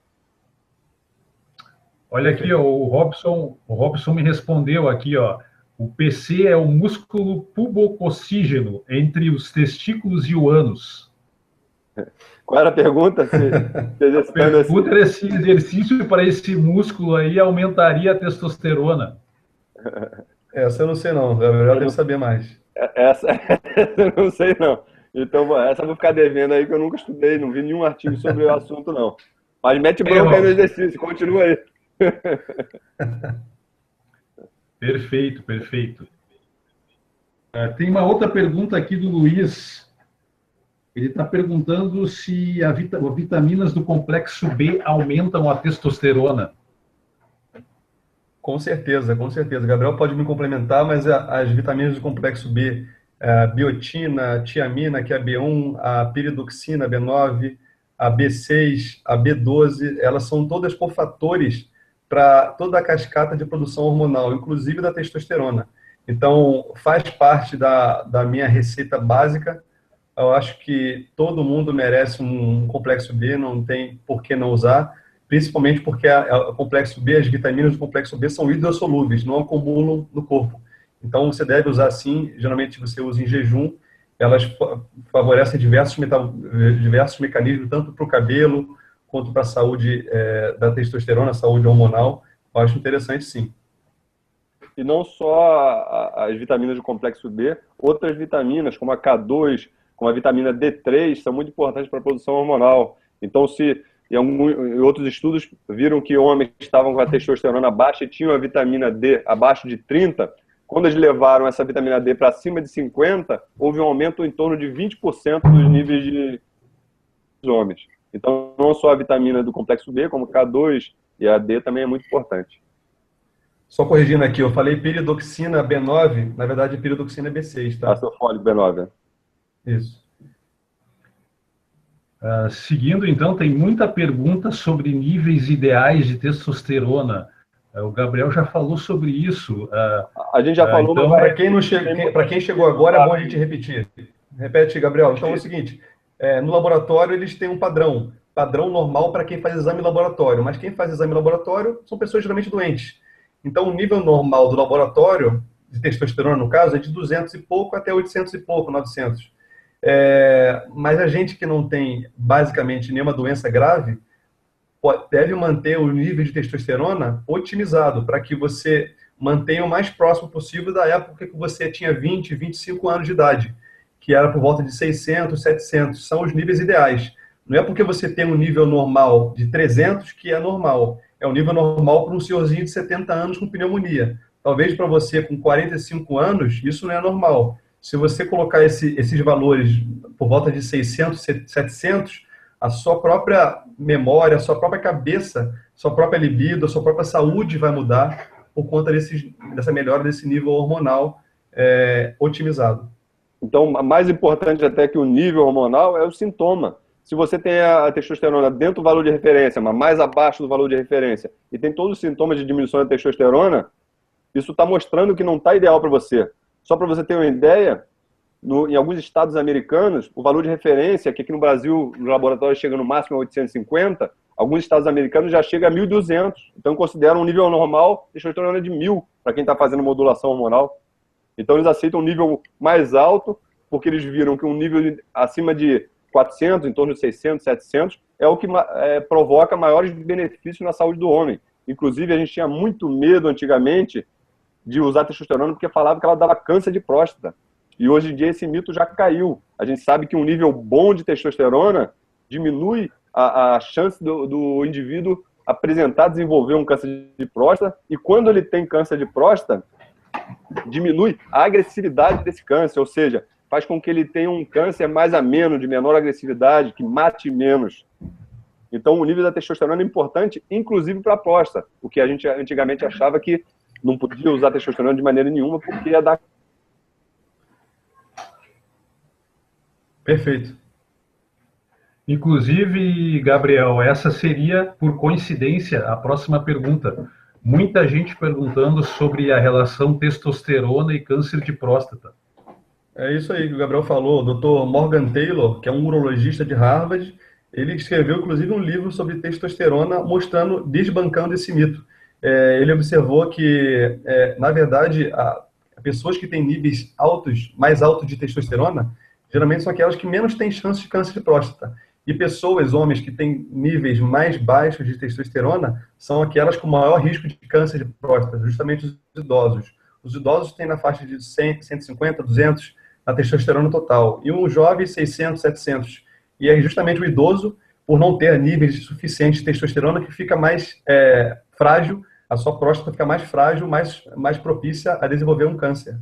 Olha aqui, ó, o Robson me respondeu aqui, ó. O PC é o músculo pubococígeno entre os testículos e o ânus. Qual era a pergunta? A pergunta era se exercício para esse músculo aí aumentaria a testosterona. Essa eu não sei não, Gabriel deve saber mais. Essa eu não sei não. Então, essa eu vou ficar devendo aí, que eu nunca estudei, não vi nenhum artigo sobre o assunto não. Mas mete bronca aí no exercício, continua aí. Perfeito. Tem uma outra pergunta aqui do Luiz. Ele está perguntando se as vitaminas do complexo B aumentam a testosterona. Com certeza. Gabriel pode me complementar, mas as vitaminas do complexo B, a biotina, a tiamina, que é a B1, a piridoxina, a B9, a B6, a B12, elas são todas cofatores para toda a cascata de produção hormonal, inclusive da testosterona. Então, faz parte da minha receita básica. Eu acho que todo mundo merece um complexo B, não tem por que não usar, principalmente porque o complexo B, as vitaminas do complexo B são hidrossolúveis, não acumulam no corpo. Então, você deve usar sim, geralmente você usa em jejum, elas favorecem diversos mecanismos, tanto para o cabelo, quanto para a saúde da testosterona, a saúde hormonal. Eu acho interessante, sim. E não só as vitaminas do complexo B, outras vitaminas, como a K2, como a vitamina D3, são muito importantes para a produção hormonal. Então, se em outros estudos viram que homens que estavam com a testosterona baixa e tinham a vitamina D abaixo de 30, quando eles levaram essa vitamina D para acima de 50, houve um aumento em torno de 20% dos níveis dos homens. Então, não só a vitamina do complexo B, como K2 e a D também é muito importante. Só corrigindo aqui, eu falei piridoxina B9, na verdade é piridoxina B6, tá? Ácido fólico B9. Isso. Seguindo, então, tem muita pergunta sobre níveis ideais de testosterona. O Gabriel já falou sobre isso. A gente já falou, então, mas para quem chegou agora, é bom a gente repetir. Repete, Gabriel. Então é o seguinte, no laboratório eles têm um padrão normal para quem faz exame laboratório, mas quem faz exame laboratório são pessoas geralmente doentes. Então o nível normal do laboratório, de testosterona no caso, é de 200 e pouco até 800 e pouco, 900. Mas a gente que não tem basicamente nenhuma doença grave, deve manter o nível de testosterona otimizado, para que você mantenha o mais próximo possível da época que você tinha 20, 25 anos de idade, que era por volta de 600, 700, são os níveis ideais. Não é porque você tem um nível normal de 300 que é normal. É um nível normal para um senhorzinho de 70 anos com pneumonia. Talvez para você com 45 anos, isso não é normal. Se você colocar esses valores por volta de 600, 700, a sua própria memória, a sua própria cabeça, sua própria libido, a sua própria saúde vai mudar por conta dessa melhora desse nível hormonal otimizado. Então, mais importante até que o nível hormonal é o sintoma. Se você tem a testosterona dentro do valor de referência, mas mais abaixo do valor de referência, e tem todos os sintomas de diminuição da testosterona, isso está mostrando que não está ideal para você. Só para você ter uma ideia, em alguns estados americanos, o valor de referência, que aqui no Brasil, no laboratório, chega no máximo a 850, alguns estados americanos já chega a 1.200. Então, consideram um nível normal, testosterona de 1.000, para quem está fazendo modulação hormonal. Então, eles aceitam um nível mais alto, porque eles viram que um nível acima de 400, em torno de 600, 700, é o que provoca maiores benefícios na saúde do homem. Inclusive, a gente tinha muito medo antigamente de usar testosterona, porque falava que ela dava câncer de próstata. E hoje em dia esse mito já caiu. A gente sabe que um nível bom de testosterona diminui a chance do indivíduo apresentar, desenvolver um câncer de próstata, e quando ele tem câncer de próstata, diminui a agressividade desse câncer, ou seja, faz com que ele tenha um câncer mais ameno, de menor agressividade, que mate menos. Então, o nível da testosterona é importante, inclusive para a próstata, o que a gente antigamente achava que não podia usar testosterona de maneira nenhuma, porque ia dar... Perfeito. Inclusive, Gabriel, essa seria, por coincidência, a próxima pergunta. Muita gente perguntando sobre a relação testosterona e câncer de próstata. É isso aí que o Gabriel falou. O Dr. Morgan Taylor, que é um urologista de Harvard, ele escreveu, inclusive, um livro sobre testosterona, mostrando, desbancando esse mito. Ele observou que, na verdade, pessoas que têm níveis altos, mais altos de testosterona, geralmente são aquelas que menos têm chance de câncer de próstata. E pessoas, homens, que têm níveis mais baixos de testosterona, são aquelas com maior risco de câncer de próstata, justamente os idosos. Os idosos têm na faixa de 100, 150, 200 na testosterona total. E um jovem, 600, 700. E é justamente o idoso, por não ter níveis suficientes de testosterona, que fica mais frágil, a sua próstata fica mais frágil, mais propícia a desenvolver um câncer.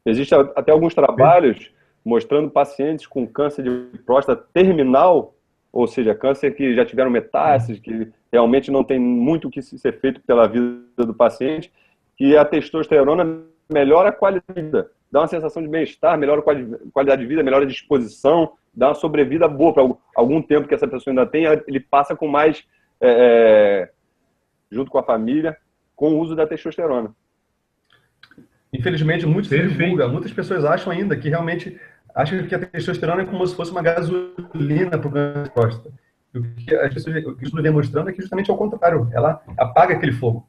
Existem até alguns trabalhos mostrando pacientes com câncer de próstata terminal, ou seja, câncer que já tiveram metástases, que realmente não tem muito o que ser feito pela vida do paciente, que a testosterona melhora a qualidade de vida, dá uma sensação de bem-estar, melhora a qualidade de vida, melhora a disposição, dá uma sobrevida boa para algum tempo que essa pessoa ainda tem, ele passa com mais, junto com a família, com o uso da testosterona. Infelizmente, muito se divulga. Muitas pessoas acham ainda que realmente acham que a testosterona é como se fosse uma gasolina para o câncer de próstata. O que as pessoas, o que o estudo vem mostrando é que justamente é o contrário. Ela apaga aquele fogo.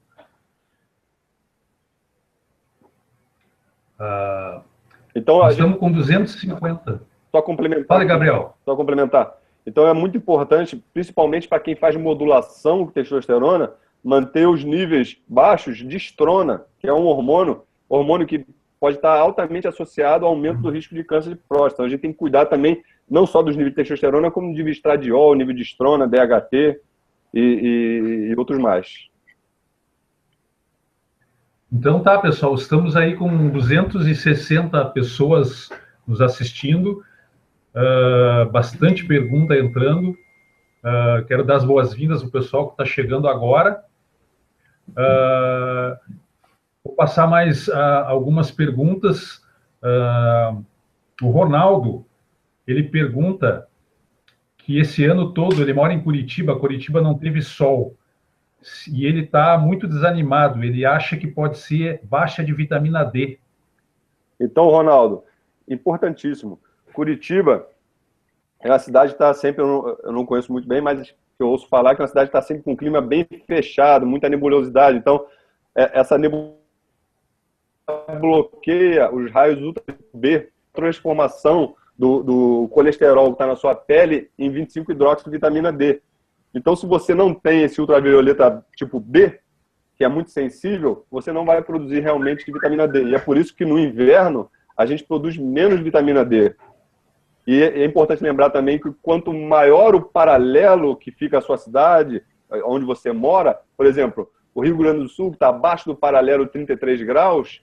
Então, nós estamos com 250. Só complementar. Fala, Gabriel. Só complementar. Então, é muito importante, principalmente para quem faz modulação com testosterona, manter os níveis baixos de estrona, que é um hormônio que pode estar altamente associado ao aumento do risco de câncer de próstata. Então, a gente tem que cuidar também, não só dos níveis de testosterona, como nível de estradiol, nível de estrona, DHT e outros mais. Então tá, pessoal, estamos aí com 260 pessoas nos assistindo, bastante pergunta entrando. Quero dar as boas-vindas ao pessoal que está chegando agora. Vou passar mais algumas perguntas. O Ronaldo, ele pergunta que esse ano todo, ele mora em Curitiba não teve sol, e ele está muito desanimado, ele acha que pode ser baixa de vitamina D. Então, Ronaldo, importantíssimo. Curitiba é uma cidade que está sempre, eu não conheço muito bem, mas eu ouço falar que é uma cidade que está sempre com um clima bem fechado, muita nebulosidade. Então, essa nebulosidade bloqueia os raios UVB, transformação do colesterol que está na sua pele em 25-hidroxivitamina D. Então, se você não tem esse ultravioleta tipo B, que é muito sensível, você não vai produzir realmente vitamina D. E é por isso que no inverno a gente produz menos vitamina D. E é importante lembrar também que quanto maior o paralelo que fica a sua cidade, onde você mora, por exemplo, o Rio Grande do Sul, que está abaixo do paralelo 33 graus,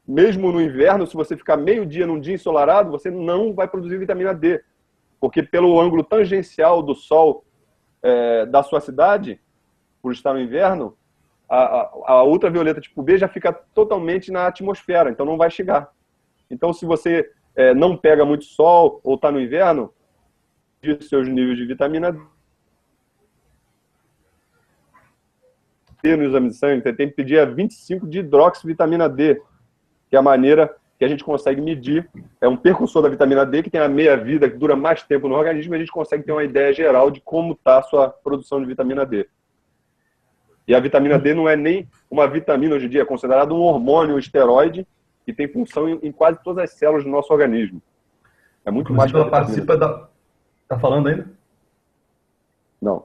mesmo no inverno, se você ficar meio dia num dia ensolarado, você não vai produzir vitamina D, porque pelo ângulo tangencial do sol da sua cidade, por estar no inverno, a ultravioleta tipo B já fica totalmente na atmosfera, então não vai chegar. Então, se você não pega muito sol ou está no inverno, de seus níveis de vitamina D no exame de sangue, você tem que pedir 25 de hidroxivitamina D, que é a maneira que a gente consegue medir. É um precursor da vitamina D, que tem a meia-vida, que dura mais tempo no organismo, e a gente consegue ter uma ideia geral de como está a sua produção de vitamina D. E a vitamina D não é nem uma vitamina hoje em dia, é considerado um hormônio, um esteroide, que tem função em quase todas as células do nosso organismo. É muito mais que ela participa da... Tá falando ainda? Não.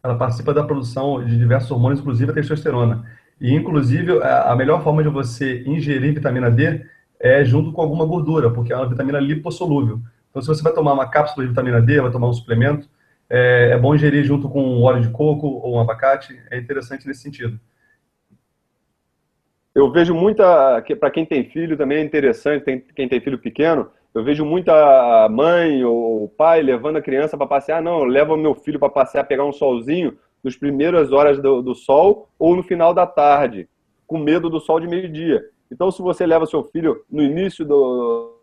Ela participa da produção de diversos hormônios, inclusive a testosterona. E, inclusive, a melhor forma de você ingerir vitamina D é junto com alguma gordura, porque é uma vitamina lipossolúvel. Então, se você vai tomar uma cápsula de vitamina D, vai tomar um suplemento, é bom ingerir junto com um óleo de coco ou um abacate. É interessante nesse sentido. Eu vejo muita, para quem tem filho também é interessante, quem tem filho pequeno, eu vejo muita mãe ou pai levando a criança para passear. Não, eu levo meu filho para passear, pegar um solzinho nas primeiras horas do sol ou no final da tarde, com medo do sol de meio-dia. Então, se você leva seu filho no início do...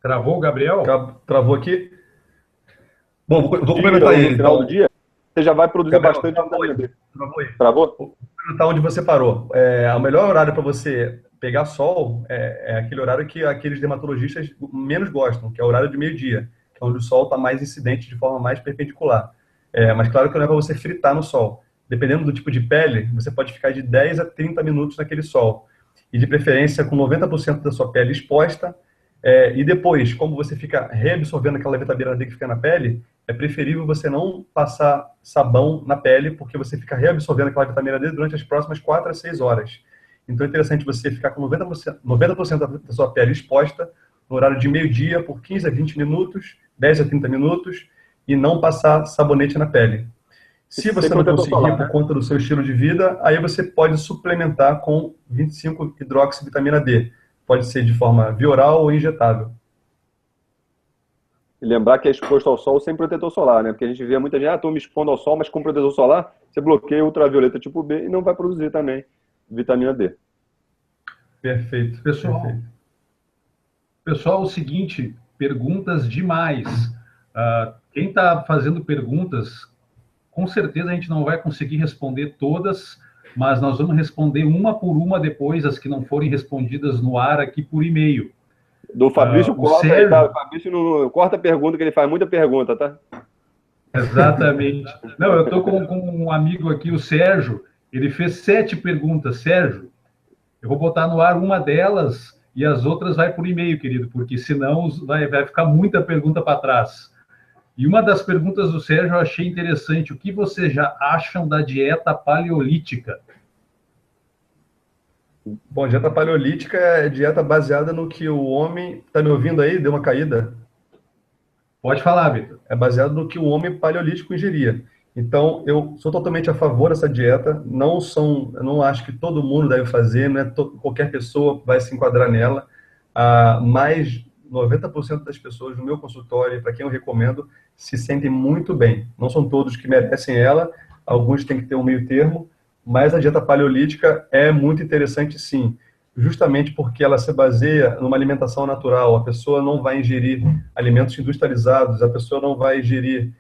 Travou, Gabriel? Travou aqui? Bom, vou complementar ele. No final então, do dia, você já vai produzir Gabriel, bastante vitamina D. Travou? Vou complementar onde você parou. O melhor horário para você pegar sol é aquele horário que aqueles dermatologistas menos gostam, que é o horário de meio-dia, que é onde o sol está mais incidente de forma mais perpendicular. Mas claro que não é para você fritar no sol. Dependendo do tipo de pele, você pode ficar de 10 a 30 minutos naquele sol. E de preferência com 90% da sua pele exposta. E depois, como você fica reabsorvendo aquela vitamina D que fica na pele, é preferível você não passar sabão na pele, porque você fica reabsorvendo aquela vitamina D durante as próximas 4 a 6 horas. Então é interessante você ficar com 90% da sua pele exposta no horário de meio-dia por 15 a 20 minutos, 10 a 30 minutos, e não passar sabonete na pele. Se você não conseguir por conta do seu estilo de vida, aí você pode suplementar com 25 hidroxivitamina D. Pode ser de forma via oral ou injetável. E lembrar que é exposto ao sol sem protetor solar, né? Porque a gente vê muita gente, estou me expondo ao sol, mas com protetor solar, você bloqueia o ultravioleta tipo B e não vai produzir também vitamina D. Perfeito. Pessoal, o seguinte, perguntas demais. Quem está fazendo perguntas, com certeza a gente não vai conseguir responder todas, mas nós vamos responder uma por uma depois, as que não forem respondidas no ar aqui por e-mail. Do Fabrício Costa, Sérgio... tá? Fabrício não corta a pergunta, que ele faz muita pergunta, tá? Exatamente. Não, eu estou com um amigo aqui, o Sérgio, ele fez 7 perguntas. Sérgio, eu vou botar no ar uma delas e as outras vai por e-mail, querido, porque senão vai ficar muita pergunta para trás. E uma das perguntas do Sérgio eu achei interessante. O que vocês já acham da dieta paleolítica? Bom, dieta paleolítica é dieta baseada no que o homem... Tá me ouvindo aí? Deu uma caída? Pode falar, Vitor. É baseado no que o homem paleolítico ingeria. Então, eu sou totalmente a favor dessa dieta. Eu não acho que todo mundo deve fazer, não é qualquer pessoa vai se enquadrar nela. Mas 90% das pessoas no meu consultório, para quem eu recomendo, se sentem muito bem. Não são todos que merecem ela, alguns têm que ter um meio termo, mas a dieta paleolítica é muito interessante, sim, justamente porque ela se baseia numa alimentação natural. A pessoa não vai ingerir alimentos industrializados, a pessoa não vai ingerir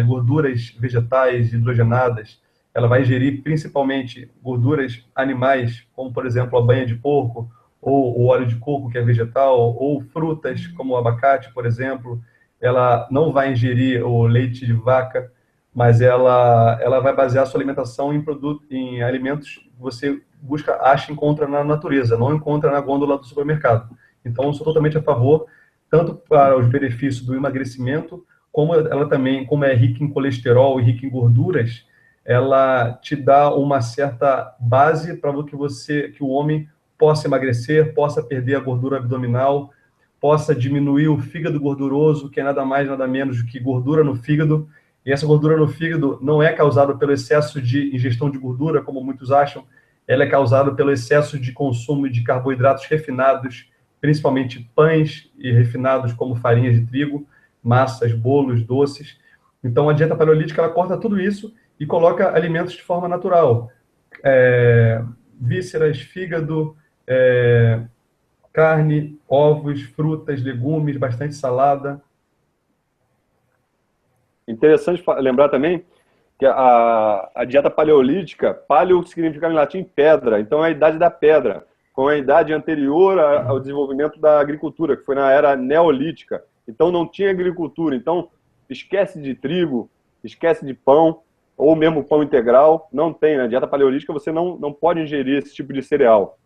gorduras vegetais hidrogenadas, ela vai ingerir principalmente gorduras animais, como, por exemplo, a banha de porco, ou o óleo de coco, que é vegetal, ou frutas, como o abacate, por exemplo. Ela não vai ingerir o leite de vaca, mas ela vai basear a sua alimentação em alimentos que você acha e encontra na natureza, não encontra na gôndola do supermercado. Então, eu sou totalmente a favor, tanto para os benefícios do emagrecimento, como ela também, como é rica em colesterol e rica em gorduras, ela te dá uma certa base para que o homem possa emagrecer, possa perder a gordura abdominal, possa diminuir o fígado gorduroso, que é nada mais, nada menos do que gordura no fígado. E essa gordura no fígado não é causada pelo excesso de ingestão de gordura, como muitos acham, ela é causada pelo excesso de consumo de carboidratos refinados, principalmente pães e refinados como farinhas de trigo, massas, bolos, doces. Então, a dieta paleolítica, ela corta tudo isso e coloca alimentos de forma natural. Vísceras, fígado, carne, ovos, frutas, legumes, bastante salada. Interessante lembrar também que a dieta paleolítica, paleo significa em latim pedra, então é a idade da pedra, com a idade anterior ao desenvolvimento da agricultura, que foi na era neolítica. Então não tinha agricultura, então esquece de trigo, esquece de pão, ou mesmo pão integral, não tem. Na dieta paleolítica você não pode ingerir esse tipo de cereal.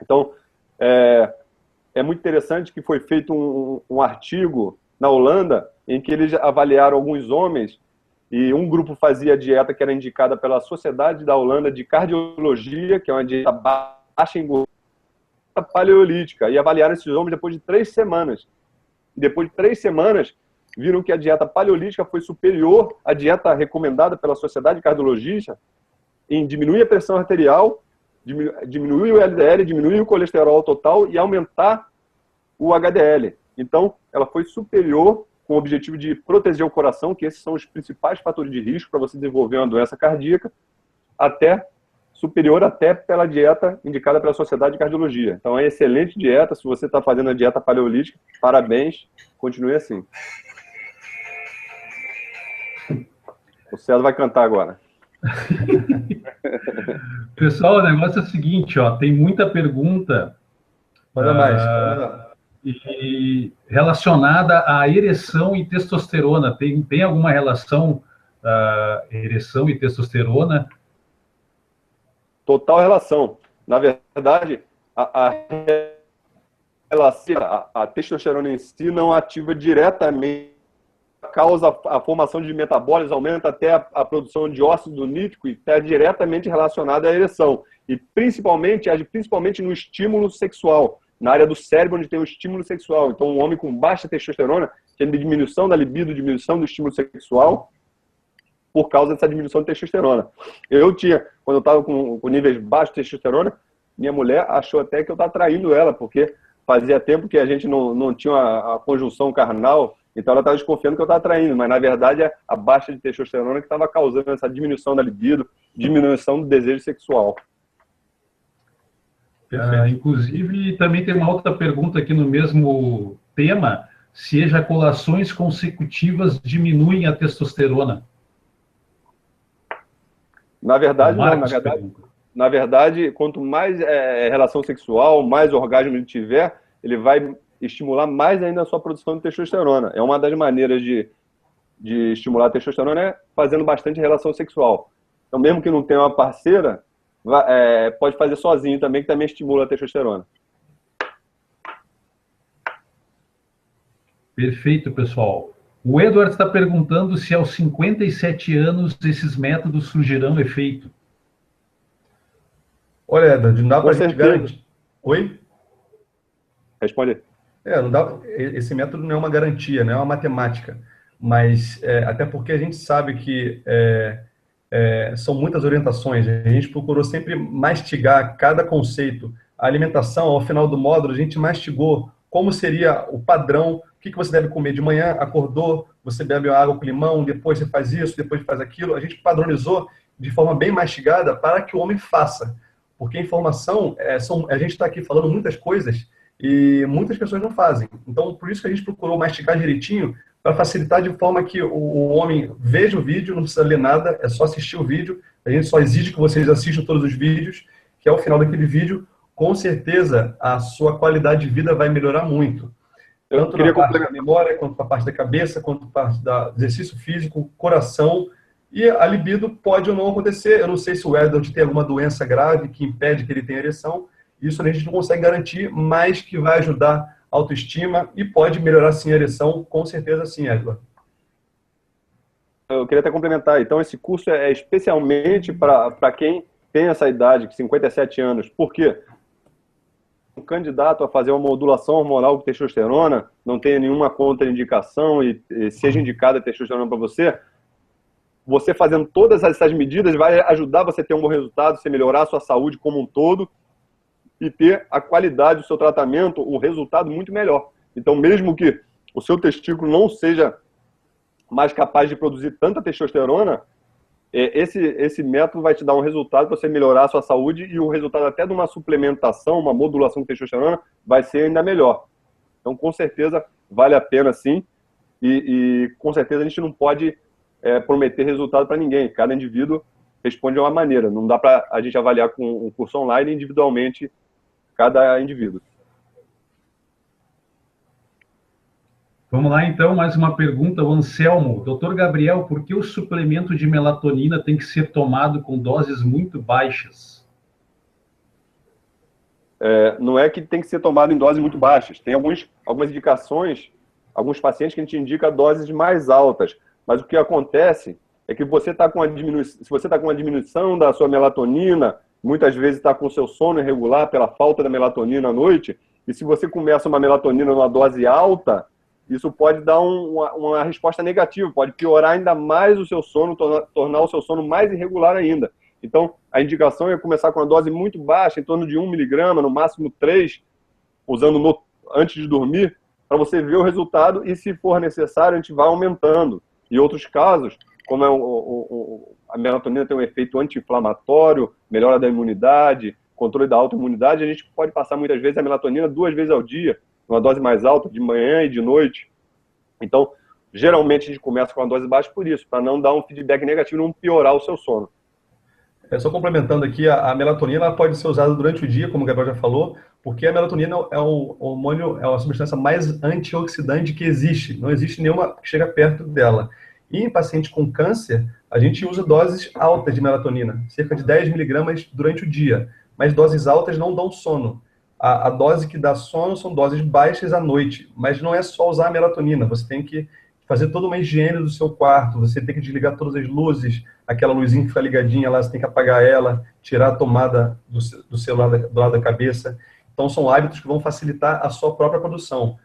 Então, é muito interessante que foi feito um artigo na Holanda em que eles avaliaram alguns homens e um grupo fazia a dieta que era indicada pela Sociedade da Holanda de Cardiologia, que é uma dieta baixa em gordura paleolítica, e avaliaram esses homens depois de 3 semanas. E depois de 3 semanas, viram que a dieta paleolítica foi superior à dieta recomendada pela Sociedade de Cardiologia em diminuir a pressão arterial, diminuir o LDL, diminuir o colesterol total e aumentar o HDL. Então, ela foi superior com o objetivo de proteger o coração, que esses são os principais fatores de risco para você desenvolver uma doença cardíaca, superior até pela dieta indicada pela Sociedade de Cardiologia. Então, é excelente dieta. Se você está fazendo a dieta paleolítica, parabéns, continue assim. O César vai cantar agora. Pessoal, o negócio é o seguinte, ó, tem muita pergunta e relacionada à ereção e testosterona. Tem alguma relação ereção e testosterona? Total relação. Na verdade, a testosterona em si não ativa diretamente, causa a formação de metabólitos, aumenta até a produção de óxido nítrico e está diretamente relacionada à ereção. E age principalmente no estímulo sexual, na área do cérebro onde tem o estímulo sexual. Então, um homem com baixa testosterona tem diminuição da libido, diminuição do estímulo sexual, por causa dessa diminuição de testosterona. Quando eu estava com níveis baixos de testosterona, minha mulher achou até que eu estava traindo ela, porque fazia tempo que a gente não tinha a conjunção carnal, então ela estava desconfiando que eu estava traindo, mas na verdade é a baixa de testosterona que estava causando essa diminuição da libido, diminuição do desejo sexual. Inclusive, também tem uma outra pergunta aqui no mesmo tema, se ejaculações consecutivas diminuem a testosterona. Na verdade, não. Na verdade, quanto mais relação sexual, mais orgasmo ele tiver, ele vai estimular mais ainda a sua produção de testosterona. É uma das maneiras de estimular a testosterona fazendo bastante relação sexual. Então, mesmo que não tenha uma parceira, pode fazer sozinho também, que também estimula a testosterona. Perfeito, pessoal. O Edward está perguntando se aos 57 anos esses métodos surgirão efeito. Olha, Edward, não dá para a gente garantir. Oi? Responde. Não dá, esse método não é uma garantia, não é uma matemática, mas até porque a gente sabe que são muitas orientações, a gente procurou sempre mastigar cada conceito. A alimentação, ao final do módulo, a gente mastigou como seria o padrão, o que você deve comer de manhã, acordou, você bebe água com limão, depois você faz isso, depois faz aquilo. A gente padronizou de forma bem mastigada para que o homem faça, porque a informação, a gente está aqui falando muitas coisas e muitas pessoas não fazem. Então, por isso que a gente procurou mastigar direitinho, para facilitar de forma que o homem veja o vídeo, não precisa ler nada, é só assistir o vídeo. A gente só exige que vocês assistam todos os vídeos, que ao final daquele vídeo, com certeza, a sua qualidade de vida vai melhorar muito. Tanto na parte da memória, quanto na parte da cabeça, quanto na parte do exercício físico, coração. E a libido pode ou não acontecer. Eu não sei se o Edward tem alguma doença grave que impede que ele tenha ereção. Isso a gente não consegue garantir, mas que vai ajudar a autoestima e pode melhorar sim a ereção, com certeza sim, Edward. eu queria até complementar. Então, esse curso é especialmente para quem tem essa idade, 57 anos. Por quê? Um candidato a fazer uma modulação hormonal com testosterona, não tenha nenhuma contraindicação e seja indicada a testosterona para você, você fazendo todas essas medidas vai ajudar você a ter um bom resultado, você melhorar a sua saúde como um todo e ter a qualidade do seu tratamento, um resultado muito melhor. Então, mesmo que o seu testículo não seja mais capaz de produzir tanta testosterona, esse método vai te dar um resultado para você melhorar a sua saúde e o resultado até de uma suplementação, uma modulação de testosterona, vai ser ainda melhor. Então, com certeza, vale a pena sim. E com certeza a gente não pode prometer resultado para ninguém. Cada indivíduo responde de uma maneira. Não dá para a gente avaliar com um curso online individualmente cada indivíduo. Vamos lá, então, mais uma pergunta, o Anselmo. Doutor Gabriel, por que o suplemento de melatonina tem que ser tomado com doses muito baixas? Não é que tem que ser tomado em doses muito baixas. Tem algumas indicações, alguns pacientes que a gente indica doses mais altas. Mas o que acontece é que você está com se você está com uma diminuição da sua melatonina, muitas vezes está com o seu sono irregular pela falta da melatonina à noite, e se você começa uma melatonina numa dose alta, isso pode dar uma resposta negativa, pode piorar ainda mais o seu sono, tornar o seu sono mais irregular ainda. Então, a indicação é começar com uma dose muito baixa, em torno de 1 miligrama, no máximo 3, usando antes de dormir, para você ver o resultado e, se for necessário, a gente vai aumentando. Em outros casos, como a melatonina tem um efeito anti-inflamatório, melhora da imunidade, controle da autoimunidade, a gente pode passar muitas vezes a melatonina 2 vezes ao dia, uma dose mais alta, de manhã e de noite. Então, geralmente a gente começa com uma dose baixa por isso, para não dar um feedback negativo e não piorar o seu sono. Só complementando aqui, a melatonina pode ser usada durante o dia, como o Gabriel já falou, porque a melatonina é um hormônio, é uma substância mais antioxidante que existe. Não existe nenhuma que chega perto dela. E em paciente com câncer, a gente usa doses altas de melatonina, cerca de 10 miligramas durante o dia. Mas doses altas não dão sono. A dose que dá sono são doses baixas à noite, mas não é só usar a melatonina, você tem que fazer toda uma higiene do seu quarto, você tem que desligar todas as luzes, aquela luzinha que fica ligadinha lá, você tem que apagar ela, tirar a tomada do celular do lado da cabeça. Então são hábitos que vão facilitar a sua própria produção.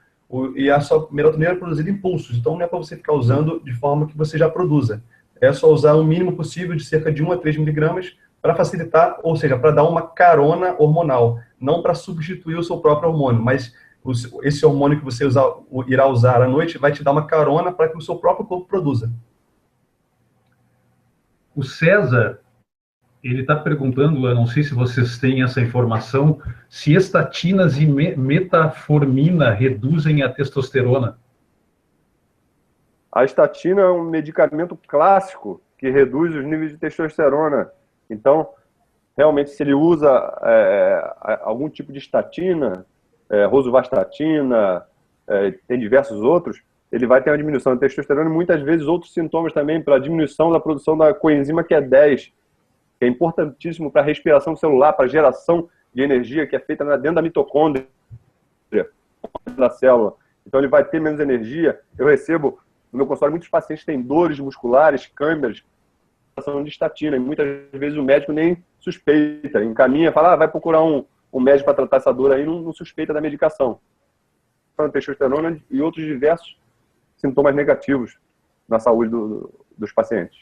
E a sua melatonina é produzida em pulsos, então não é para você ficar usando de forma que você já produza. É só usar o mínimo possível, de cerca de 1 a 3 miligramas, para facilitar, ou seja, para dar uma carona hormonal, não para substituir o seu próprio hormônio, mas esse hormônio que você irá usar à noite vai te dar uma carona para que o seu próprio corpo produza. O César, ele está perguntando, eu não sei se vocês têm essa informação, se estatinas e metformina reduzem a testosterona. A estatina é um medicamento clássico que reduz os níveis de testosterona. Então, realmente, se ele usa algum tipo de estatina, rosuvastatina, tem diversos outros, ele vai ter uma diminuição da testosterona e muitas vezes outros sintomas também pela diminuição da produção da coenzima Q10, que é importantíssimo para a respiração celular, para a geração de energia que é feita dentro da mitocôndria da célula. Então, ele vai ter menos energia. Eu recebo no meu consultório muitos pacientes que têm dores musculares, câimbras, de estatina, e muitas vezes o médico nem suspeita, encaminha, fala, vai procurar um médico para tratar essa dor aí, não suspeita da medicação. Testosterona e outros diversos sintomas negativos na saúde dos pacientes.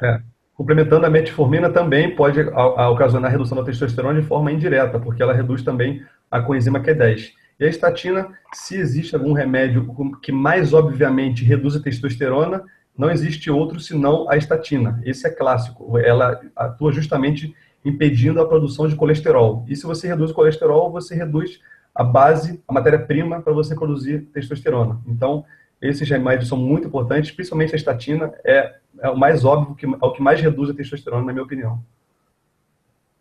Complementando, a metformina também pode ocasionar redução da testosterona de forma indireta, porque ela reduz também a coenzima Q10. E a estatina, se existe algum remédio que mais obviamente reduz a testosterona, não existe outro senão a estatina. Esse é clássico. Ela atua justamente impedindo a produção de colesterol. E se você reduz o colesterol, você reduz a base, a matéria-prima para você produzir testosterona. Então, esses remédios são muito importantes, principalmente a estatina é o mais óbvio, é o que mais reduz a testosterona, na minha opinião.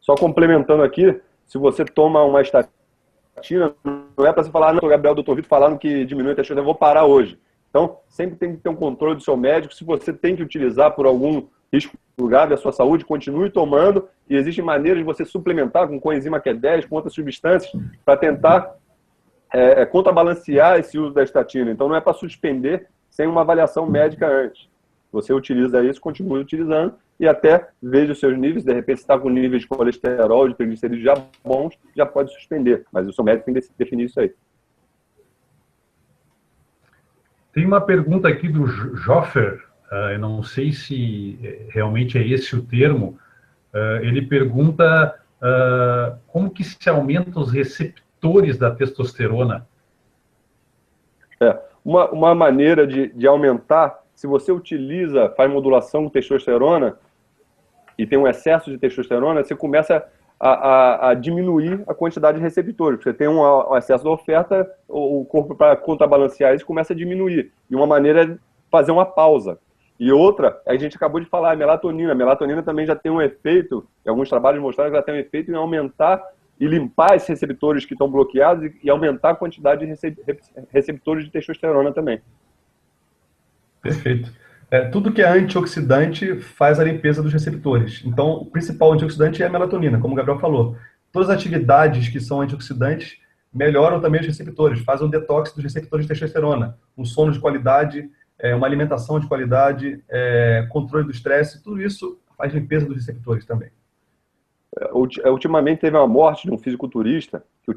Só complementando aqui, se você toma uma estatina, não é para você falar, não, Gabriel, doutor Vitor falaram que diminui a testosterona, eu vou parar hoje. Então, sempre tem que ter um controle do seu médico. Se você tem que utilizar por algum risco grave à sua saúde, continue tomando. E existem maneiras de você suplementar com coenzima Q10, com outras substâncias, para tentar contrabalancear esse uso da estatina. Então, não é para suspender sem uma avaliação médica antes. Você utiliza isso, continue utilizando e até veja os seus níveis. De repente, se está com níveis de colesterol, de triglicerídeos já bons, já pode suspender. Mas o seu médico tem que definir isso aí. Tem uma pergunta aqui do Joffer, eu não sei se realmente é esse o termo. Ele pergunta como que se aumenta os receptores da testosterona? Uma maneira de aumentar, se você faz modulação com testosterona e tem um excesso de testosterona, você começa a diminuir a quantidade de receptores. Você tem um excesso de oferta, o corpo, para contrabalancear isso, começa a diminuir. E uma maneira é fazer uma pausa. E outra, a gente acabou de falar, a melatonina. A melatonina também já tem um efeito, em alguns trabalhos mostraram que ela tem um efeito em aumentar e limpar esses receptores que estão bloqueados e aumentar a quantidade de receptores de testosterona também. Perfeito. Tudo que é antioxidante faz a limpeza dos receptores. Então, o principal antioxidante é a melatonina, como o Gabriel falou. Todas as atividades que são antioxidantes melhoram também os receptores, fazem um detox dos receptores de testosterona, um sono de qualidade, uma alimentação de qualidade, controle do estresse, tudo isso faz limpeza dos receptores também. Ultimamente teve uma morte de um fisiculturista que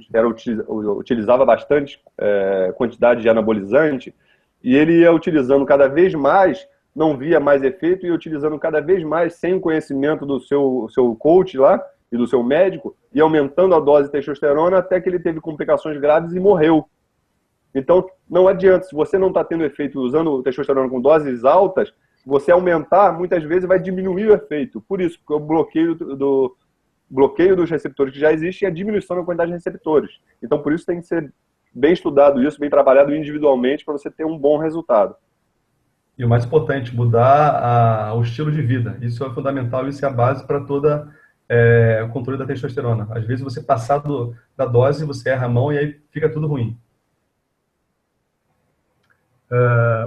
utilizava bastante quantidade de anabolizante e ele ia utilizando cada vez mais, não via mais efeito, e utilizando cada vez mais sem o conhecimento do seu coach lá e do seu médico, e aumentando a dose de testosterona até que ele teve complicações graves e morreu. Então, não adianta, se você não está tendo efeito usando o testosterona com doses altas, você aumentar, muitas vezes vai diminuir o efeito. Por isso, porque o bloqueio dos receptores que já existem e a diminuição da quantidade de receptores. Então, por isso tem que ser bem estudado isso, bem trabalhado individualmente para você ter um bom resultado. E o mais importante, mudar o estilo de vida. Isso é fundamental, isso é a base para todo o controle da testosterona. Às vezes você passar da dose, você erra a mão e aí fica tudo ruim.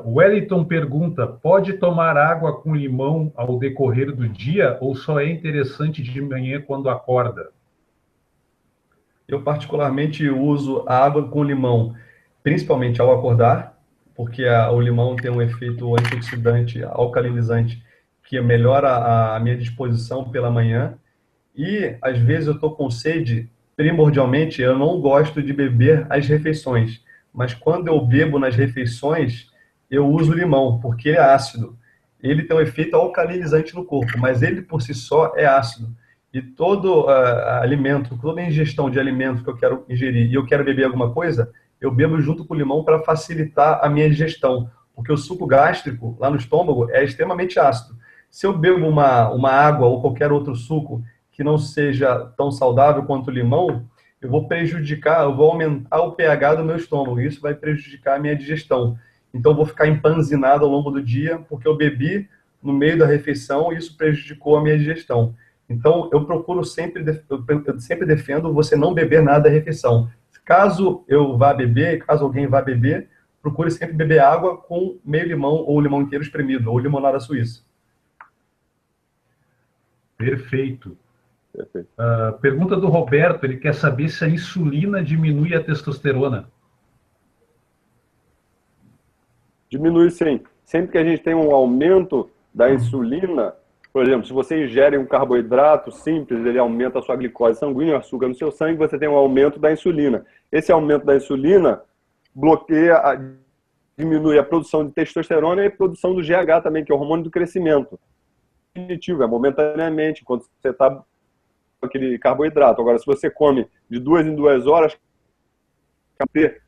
O Wellington pergunta, pode tomar água com limão ao decorrer do dia ou só é interessante de manhã quando acorda? Eu particularmente uso a água com limão, principalmente ao acordar, porque o limão tem um efeito antioxidante, alcalinizante, que melhora a minha disposição pela manhã. E, às vezes, eu estou com sede, primordialmente, eu não gosto de beber às refeições. Mas quando eu bebo nas refeições, eu uso limão, porque ele é ácido. Ele tem um efeito alcalinizante no corpo, mas ele, por si só, é ácido. E todo alimento, toda ingestão de alimento que eu quero ingerir e eu quero beber alguma coisa, eu bebo junto com o limão para facilitar a minha digestão, porque o suco gástrico, lá no estômago, é extremamente ácido. Se eu bebo uma água ou qualquer outro suco que não seja tão saudável quanto o limão, eu vou aumentar o pH do meu estômago, e isso vai prejudicar a minha digestão. Então, eu vou ficar empanzinado ao longo do dia, porque eu bebi no meio da refeição e isso prejudicou a minha digestão. Então, eu sempre defendo você não beber nada da refeição. Caso eu vá beber, caso alguém vá beber, procure sempre beber água com meio limão ou limão inteiro espremido, ou limonada suíça. Perfeito. Pergunta do Roberto, ele quer saber se a insulina diminui a testosterona. Diminui sim. Sempre que a gente tem um aumento da insulina, por exemplo, se você ingere um carboidrato simples, ele aumenta a sua glicose sanguínea, o açúcar no seu sangue, você tem um aumento da insulina. Esse aumento da insulina diminui a produção de testosterona e a produção do GH também, que é o hormônio do crescimento. Definitivo, momentaneamente, quando você está com aquele carboidrato. Agora, se você come de 2 em 2 horas, ter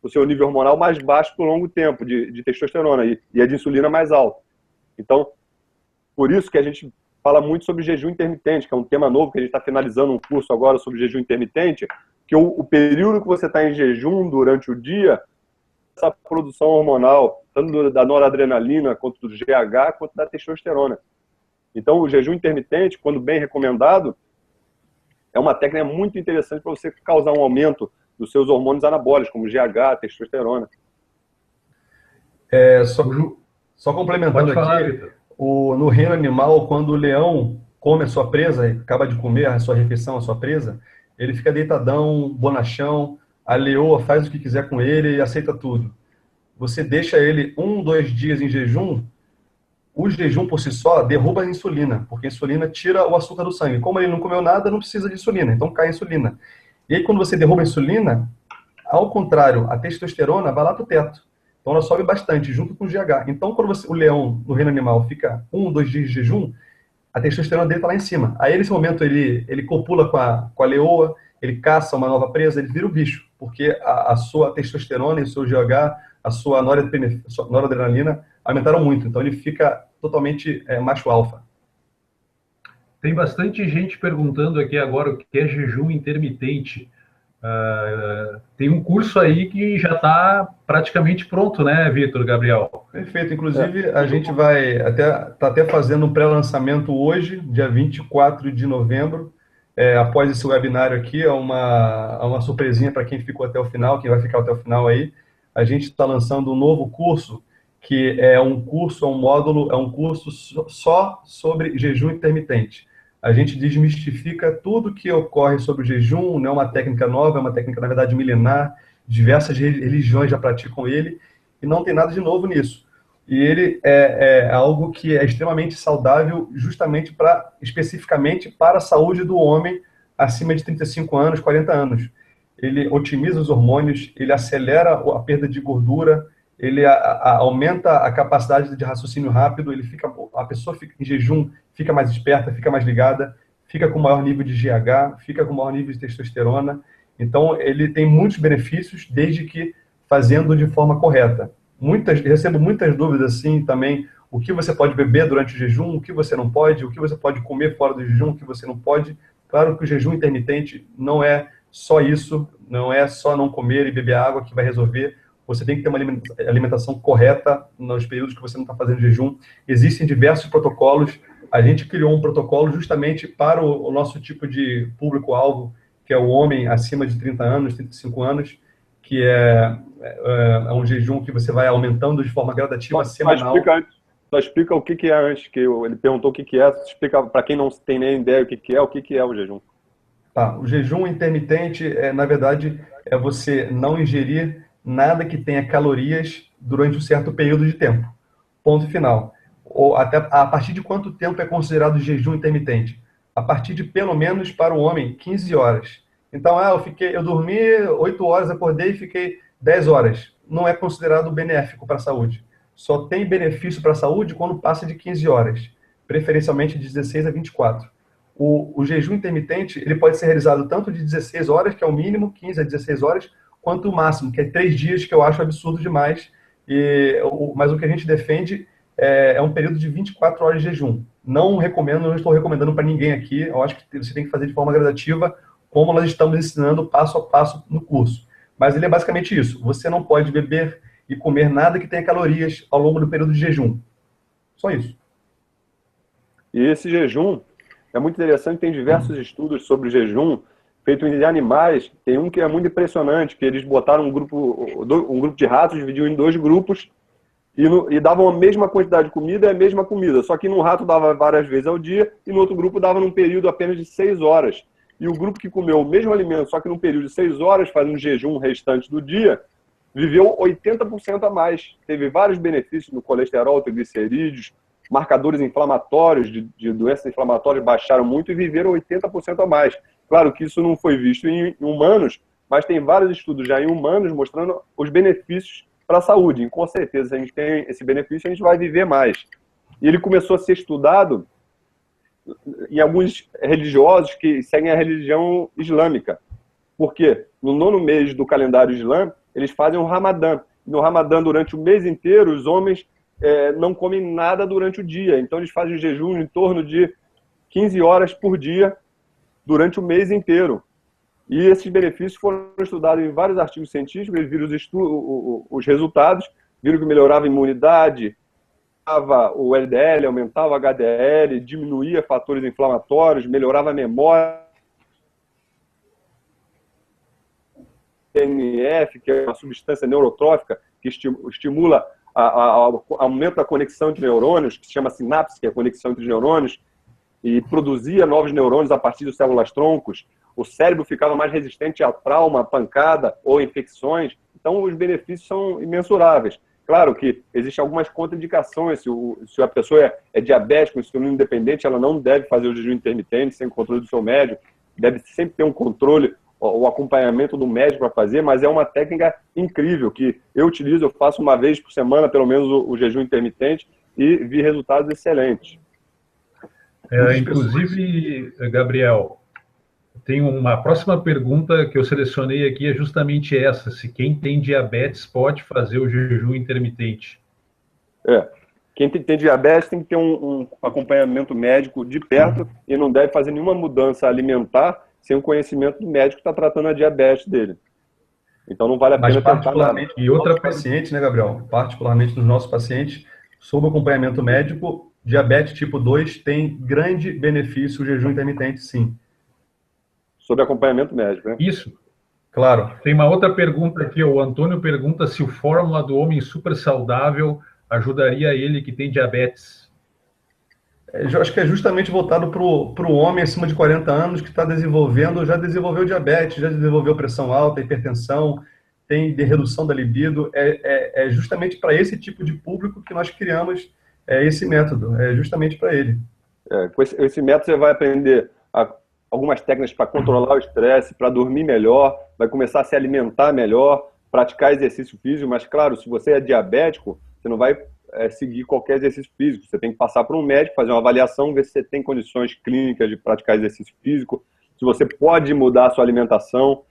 o seu nível hormonal mais baixo por longo tempo de testosterona e a de insulina mais alta. Então, por isso que a gente fala muito sobre jejum intermitente, que é um tema novo, que a gente está finalizando um curso agora sobre jejum intermitente, que o período que você está em jejum durante o dia, essa produção hormonal, tanto da noradrenalina, quanto do GH, quanto da testosterona. Então, o jejum intermitente, quando bem recomendado, é uma técnica muito interessante para você causar um aumento dos seus hormônios anabólicos, como GH, testosterona. Só complementando aqui, no reino animal, quando o leão come a sua presa, acaba de comer a sua refeição, a sua presa, ele fica deitadão, bonachão, a leoa faz o que quiser com ele e aceita tudo. Você deixa ele 1, 2 dias em jejum, o jejum por si só derruba a insulina, porque a insulina tira o açúcar do sangue. Como ele não comeu nada, não precisa de insulina, então cai a insulina. E aí, quando você derruba a insulina, ao contrário, a testosterona vai lá para o teto. Então, ela sobe bastante, junto com o GH. Então, quando o leão, no reino animal, fica 1 ou 2 dias de jejum, a testosterona dele está lá em cima. Aí, nesse momento, ele copula com a leoa, ele caça uma nova presa, ele vira o bicho, porque a sua testosterona e o seu GH, a sua noradrenalina aumentaram muito. Então, ele fica totalmente macho alfa. Tem bastante gente perguntando aqui agora o que é jejum intermitente. Tem um curso aí que já está praticamente pronto, né, Vitor, Gabriel? Perfeito. Inclusive, a gente tá até fazendo um pré-lançamento hoje, dia 24 de novembro. Após esse webinário aqui, é uma surpresinha para quem ficou até o final, quem vai ficar até o final aí. A gente está lançando um novo curso, que é um módulo, é um curso só sobre jejum intermitente. A gente desmistifica tudo que ocorre sobre o jejum, não é uma técnica nova, é uma técnica, na verdade, milenar, diversas religiões já praticam ele, e não tem nada de novo nisso. E ele é algo que é extremamente saudável, justamente especificamente para a saúde do homem acima de 35 anos, 40 anos. Ele otimiza os hormônios, ele acelera a perda de gordura, ele aumenta a capacidade de raciocínio rápido, a pessoa fica em jejum, fica mais esperta, fica mais ligada, fica com maior nível de GH, fica com maior nível de testosterona. Então, ele tem muitos benefícios, desde que fazendo de forma correta. Recebo muitas dúvidas, assim, também, o que você pode beber durante o jejum, o que você não pode, o que você pode comer fora do jejum, o que você não pode. Claro que o jejum intermitente não é só isso, não é só não comer e beber água que vai resolver. Você tem que ter uma alimentação correta nos períodos que você não está fazendo jejum. Existem diversos protocolos. A gente criou um protocolo justamente para o nosso tipo de público-alvo, que é o homem acima de 30 anos, 35 anos, que é um jejum que você vai aumentando de forma gradativa, semanal. Só explica o que é antes, que ele perguntou o que é. Explica para quem não tem nem ideia o que é o jejum. Tá, o jejum intermitente, na verdade, é você não ingerir nada que tenha calorias durante um certo período de tempo. Ponto final. Ou até a partir de quanto tempo é considerado jejum intermitente? A partir de, pelo menos, para o homem, 15 horas. Então, eu dormi 8 horas, acordei e fiquei 10 horas. Não é considerado benéfico para a saúde. Só tem benefício para a saúde quando passa de 15 horas, preferencialmente de 16 a 24. O jejum intermitente, ele pode ser realizado tanto de 16 horas, que é o mínimo, 15 a 16 horas, quanto o máximo, que é 3 dias, que eu acho absurdo demais. Mas o que a gente defende é um período de 24 horas de jejum. Não estou recomendando para ninguém aqui. Eu acho que você tem que fazer de forma gradativa, como nós estamos ensinando passo a passo no curso. Mas ele é basicamente isso. Você não pode beber e comer nada que tenha calorias ao longo do período de jejum. Só isso. E esse jejum é muito interessante. Tem diversos estudos sobre o jejum feito em animais. Tem um que é muito impressionante, que eles botaram um grupo de ratos, dividiu em 2 grupos, e davam a mesma quantidade de comida e a mesma comida. Só que num rato dava várias vezes ao dia, e no outro grupo dava num período apenas de 6 horas. E o grupo que comeu o mesmo alimento, só que num período de 6 horas, fazendo um jejum restante do dia, viveu 80% a mais. Teve vários benefícios no colesterol, triglicerídeos, marcadores inflamatórios de doenças inflamatórias baixaram muito e viveram 80% a mais. Claro que isso não foi visto em humanos, mas tem vários estudos já em humanos mostrando os benefícios para a saúde. E com certeza, se a gente tem esse benefício, a gente vai viver mais. E ele começou a ser estudado em alguns religiosos que seguem a religião islâmica. Porque no 9º mês do calendário islã, eles fazem o Ramadã. No Ramadã, durante o mês inteiro, os homens não comem nada durante o dia. Então, eles fazem jejum em torno de 15 horas por dia durante o mês inteiro. E esses benefícios foram estudados em vários artigos científicos. Eles viram os resultados, viram que melhorava a imunidade, aumentava o LDL, aumentava o HDL, diminuía fatores inflamatórios, melhorava a memória, NF, que é uma substância neurotrófica que estimula aumento da conexão de neurônios, que se chama sinapse, que é a conexão entre os neurônios, e produzia novos neurônios a partir das células-troncos. O cérebro ficava mais resistente a trauma, pancada ou infecções. Então, os benefícios são imensuráveis. Claro que existem algumas contraindicações. Se a pessoa é diabética, com insulina independente, ela não deve fazer o jejum intermitente sem controle do seu médico. Deve sempre ter um controle, o acompanhamento do médico para fazer, mas é uma técnica incrível que eu utilizo. Eu faço uma vez por semana, pelo menos, o jejum intermitente e vi resultados excelentes. Inclusive, Gabriel, tem uma próxima pergunta que eu selecionei aqui, é justamente essa: se quem tem diabetes pode fazer o jejum intermitente. Quem tem diabetes tem que ter um acompanhamento médico de perto e não deve fazer nenhuma mudança alimentar sem o conhecimento do médico que está tratando a diabetes dele. Então não vale a pena tentar nada. E outra paciente, né, Gabriel? Particularmente nos nossos pacientes, sob acompanhamento médico, diabetes tipo 2 tem grande benefício o jejum intermitente, sim. Sob acompanhamento médico, né? Isso. Claro. Tem uma outra pergunta aqui, o Antônio pergunta se o Fórmula do Homem Super Saudável ajudaria ele que tem diabetes. Eu acho que é justamente voltado para o homem acima de 40 anos que está desenvolvendo, já desenvolveu diabetes, já desenvolveu pressão alta, hipertensão, tem redução da libido. É justamente para esse tipo de público que nós criamos esse método, é justamente para ele. Com esse método você vai aprender algumas técnicas para controlar o estresse, para dormir melhor, vai começar a se alimentar melhor, praticar exercício físico, mas claro, se você é diabético, você não vai seguir qualquer exercício físico, você tem que passar por um médico, fazer uma avaliação, ver se você tem condições clínicas de praticar exercício físico, se você pode mudar a sua alimentação.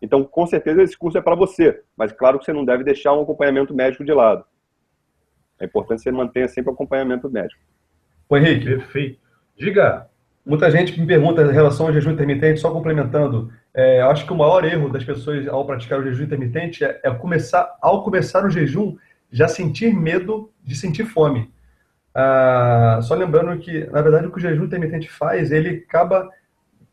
Então, com certeza, esse curso é para você, mas claro que você não deve deixar um acompanhamento médico de lado. É importante que você mantenha sempre o acompanhamento médico. Ô, Henrique. Perfeito. Diga. Muita gente me pergunta em relação ao jejum intermitente, só complementando, eu acho que o maior erro das pessoas ao praticar o jejum intermitente ao começar o jejum, já sentir medo de sentir fome. Só lembrando que, na verdade, o que o jejum intermitente faz,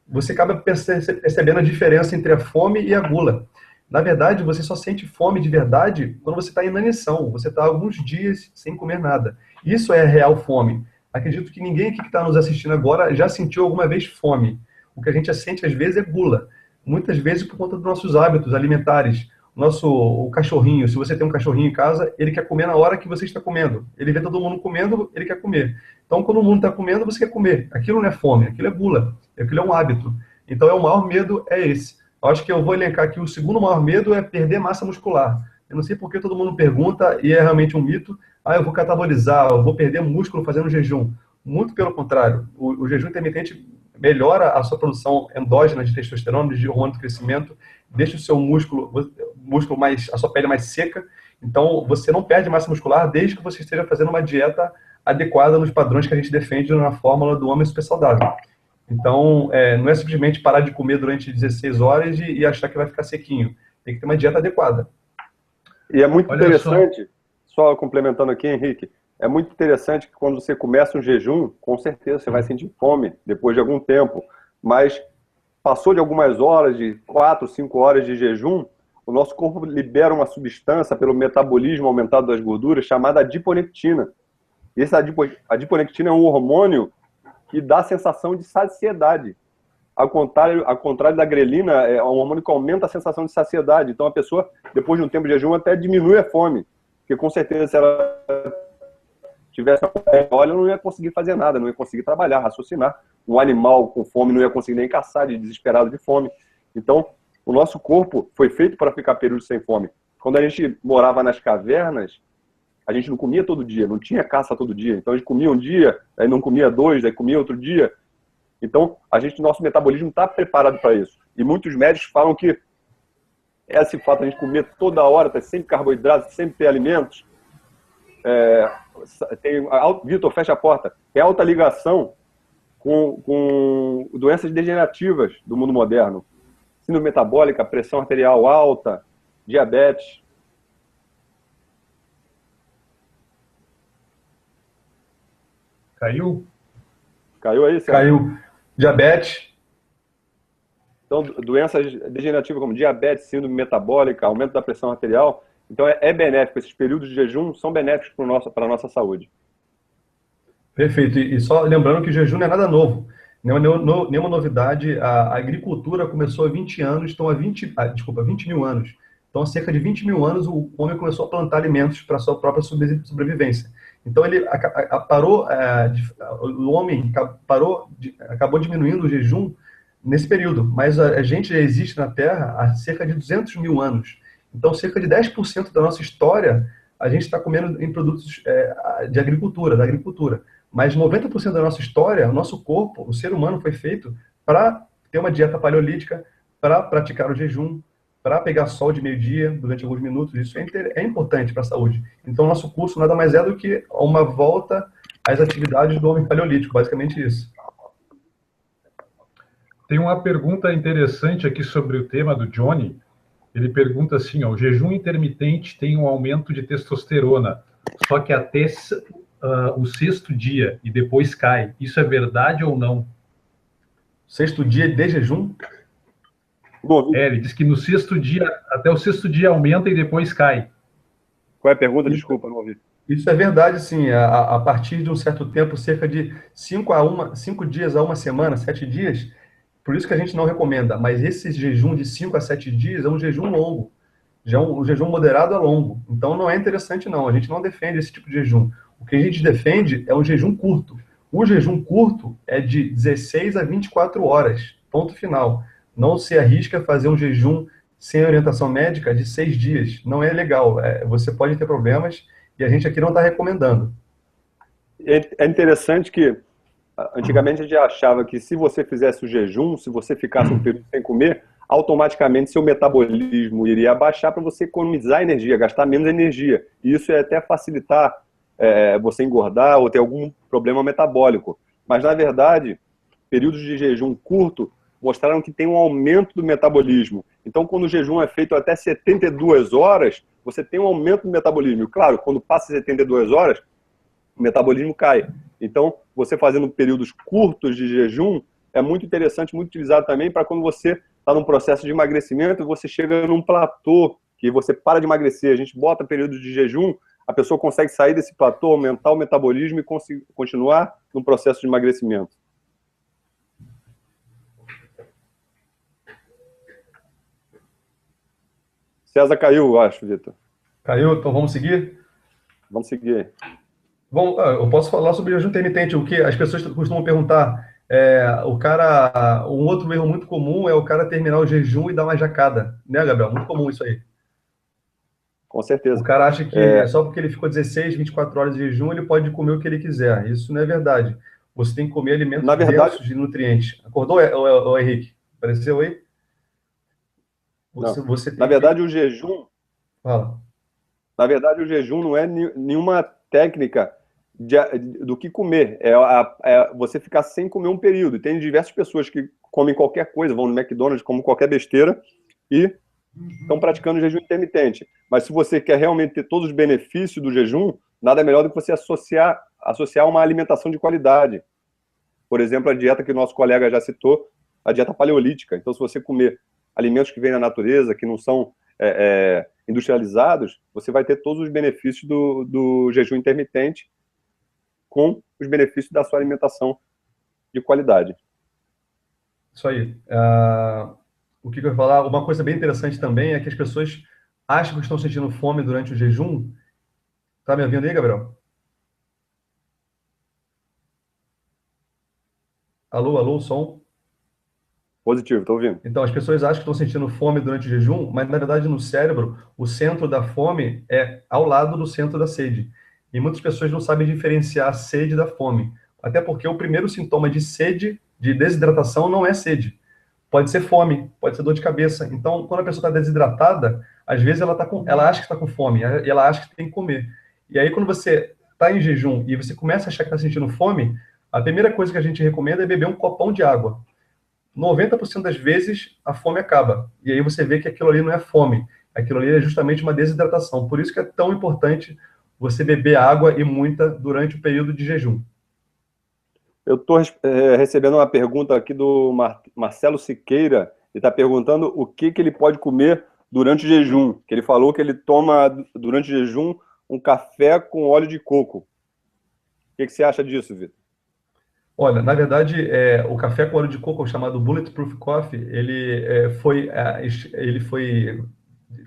você acaba percebendo a diferença entre a fome e a gula. Na verdade, você só sente fome de verdade quando você está em inanição, você está alguns dias sem comer nada. Isso é a real fome. Acredito que ninguém aqui que está nos assistindo agora já sentiu alguma vez fome. O que a gente sente às vezes é gula. Muitas vezes por conta dos nossos hábitos alimentares. O cachorrinho, se você tem um cachorrinho em casa, ele quer comer na hora que você está comendo. Ele vê todo mundo comendo, ele quer comer. Então, quando o mundo está comendo, você quer comer. Aquilo não é fome, aquilo é gula. Aquilo é um hábito. Então, o maior medo é esse. Eu acho que eu vou elencar aqui o segundo maior medo é perder massa muscular. Eu não sei por que todo mundo pergunta, e é realmente um mito, eu vou catabolizar, eu vou perder músculo fazendo jejum. Muito pelo contrário. O jejum intermitente melhora a sua produção endógena de testosterona, de hormônio do crescimento, deixa o seu músculo a sua pele mais seca. Então, você não perde massa muscular desde que você esteja fazendo uma dieta adequada nos padrões que a gente defende na fórmula do homem super saudável. Então, não é simplesmente parar de comer durante 16 horas e achar que vai ficar sequinho. Tem que ter uma dieta adequada. E é muito interessante, só complementando aqui, Henrique, é muito interessante que quando você começa um jejum, com certeza você vai sentir fome depois de algum tempo, mas passou de algumas horas, de 4, 5 horas de jejum, o nosso corpo libera uma substância pelo metabolismo aumentado das gorduras chamada adiponectina. E essa adiponectina é um hormônio que dá a sensação de saciedade. Ao contrário da grelina, é um hormônio que aumenta a sensação de saciedade. Então a pessoa, depois de um tempo de jejum, até diminui a fome. Porque com certeza se ela tivesse ela não ia conseguir fazer nada, não ia conseguir trabalhar, raciocinar. Um animal com fome não ia conseguir nem caçar, desesperado de fome. Então, o nosso corpo foi feito para ficar períodos sem fome. Quando a gente morava nas cavernas, a gente não comia todo dia, não tinha caça todo dia. Então a gente comia um dia, aí não comia 2, aí comia outro dia. Então, nosso metabolismo está preparado para isso. E muitos médicos falam que esse fato de a gente comer toda hora, ter sempre carboidratos, sempre ter alimentos, Vitor, fecha a porta, tem alta ligação com doenças degenerativas do mundo moderno. Síndrome metabólica, pressão arterial alta, diabetes. Caiu? Caiu aí, Sérgio? Caiu. Diabetes. Então, doenças degenerativas como diabetes, síndrome metabólica, aumento da pressão arterial. Então, é benéfico. Esses períodos de jejum são benéficos para a nossa saúde. Perfeito. E só lembrando que o jejum não é nada novo. Nenhuma novidade. A agricultura começou há 20 anos, 20 mil anos. Então, há cerca de 20 mil anos, o homem começou a plantar alimentos para a sua própria sobrevivência. Então, ele parou, o homem acabou diminuindo o jejum nesse período, mas a gente já existe na Terra há cerca de 200 mil anos. Então, cerca de 10% da nossa história, a gente está comendo em produtos de agricultura, da agricultura. Mas 90% da nossa história, o nosso corpo, o ser humano foi feito para ter uma dieta paleolítica, para praticar o jejum, para pegar sol de meio-dia durante alguns minutos. Isso é importante para a saúde. Então, nosso curso nada mais é do que uma volta às atividades do homem paleolítico, basicamente isso. Tem uma pergunta interessante aqui sobre o tema do Johnny. Ele pergunta assim, ó, o jejum intermitente tem um aumento de testosterona, só que até o sexto dia e depois cai. Isso é verdade ou não? Sexto dia de jejum? Ele diz que no sexto dia, até o sexto dia aumenta e depois cai. Qual é a pergunta? Desculpa, não ouvi. Isso é verdade, sim. A partir de um certo tempo, cerca de 5 dias a uma semana, 7 dias, por isso que a gente não recomenda. Mas esse jejum de 5 a 7 dias é um jejum longo. Já um jejum moderado é longo. Então não é interessante, não. A gente não defende esse tipo de jejum. O que a gente defende é um jejum curto. O jejum curto é de 16 a 24 horas. Ponto final. Não se arrisca a fazer um jejum sem orientação médica de 6 dias. Não é legal. Você pode ter problemas e a gente aqui não está recomendando. É interessante que antigamente a gente achava que se você fizesse o jejum, se você ficasse um período sem comer, automaticamente seu metabolismo iria abaixar para você economizar energia, gastar menos energia. E isso ia até facilitar você engordar ou ter algum problema metabólico. Mas, na verdade, períodos de jejum curto mostraram que tem um aumento do metabolismo. Então, quando o jejum é feito até 72 horas, você tem um aumento do metabolismo. Claro, quando passa 72 horas, o metabolismo cai. Então, você fazendo períodos curtos de jejum é muito interessante, muito utilizado também para quando você está num processo de emagrecimento, você chega num platô, que você para de emagrecer, a gente bota períodos de jejum, a pessoa consegue sair desse platô, aumentar o metabolismo e continuar no processo de emagrecimento. César caiu, eu acho, Vitor. Caiu? Então vamos seguir? Vamos seguir. Bom, eu posso falar sobre jejum intermitente. O que as pessoas costumam perguntar, um outro erro muito comum é o cara terminar o jejum e dar uma jacada, né, Gabriel? Muito comum isso aí. Com certeza. O cara acha que só porque ele ficou 16, 24 horas de jejum, ele pode comer o que ele quiser. Isso não é verdade. Você tem que comer alimentos densos de nutrientes. Acordou, o Henrique? Apareceu aí? Na verdade, o jejum... Fala. Na verdade, o jejum não é nenhuma técnica do que comer. Você ficar sem comer um período. Tem diversas pessoas que comem qualquer coisa, vão no McDonald's, comem qualquer besteira e estão praticando jejum intermitente. Mas se você quer realmente ter todos os benefícios do jejum, nada melhor do que você associar uma alimentação de qualidade. Por exemplo, a dieta que o nosso colega já citou, a dieta paleolítica. Então, se você comer alimentos que vêm da natureza, que não são industrializados, você vai ter todos os benefícios do jejum intermitente com os benefícios da sua alimentação de qualidade. Isso aí. O que eu ia falar? Uma coisa bem interessante também é que as pessoas acham que estão sentindo fome durante o jejum. Tá me ouvindo aí, Gabriel? Alô, alô, som? Positivo, estou ouvindo. Então, as pessoas acham que estão sentindo fome durante o jejum, mas, na verdade, no cérebro, o centro da fome é ao lado do centro da sede. E muitas pessoas não sabem diferenciar a sede da fome. Até porque o primeiro sintoma de sede, de desidratação, não é sede. Pode ser fome, pode ser dor de cabeça. Então, quando a pessoa está desidratada, às vezes ela acha que está com fome, e ela acha que tem que comer. E aí, quando você está em jejum e você começa a achar que está sentindo fome, a primeira coisa que a gente recomenda é beber um copão de água. 90% das vezes a fome acaba. E aí você vê que aquilo ali não é fome. Aquilo ali é justamente uma desidratação. Por isso que é tão importante você beber água e muita durante o período de jejum. Eu estou recebendo uma pergunta aqui do Marcelo Siqueira. Ele está perguntando o que ele pode comer durante o jejum. Que ele falou que ele toma, durante o jejum, um café com óleo de coco. O que você acha disso, Vitor? Olha, na verdade, o café com óleo de coco, chamado Bulletproof Coffee, ele foi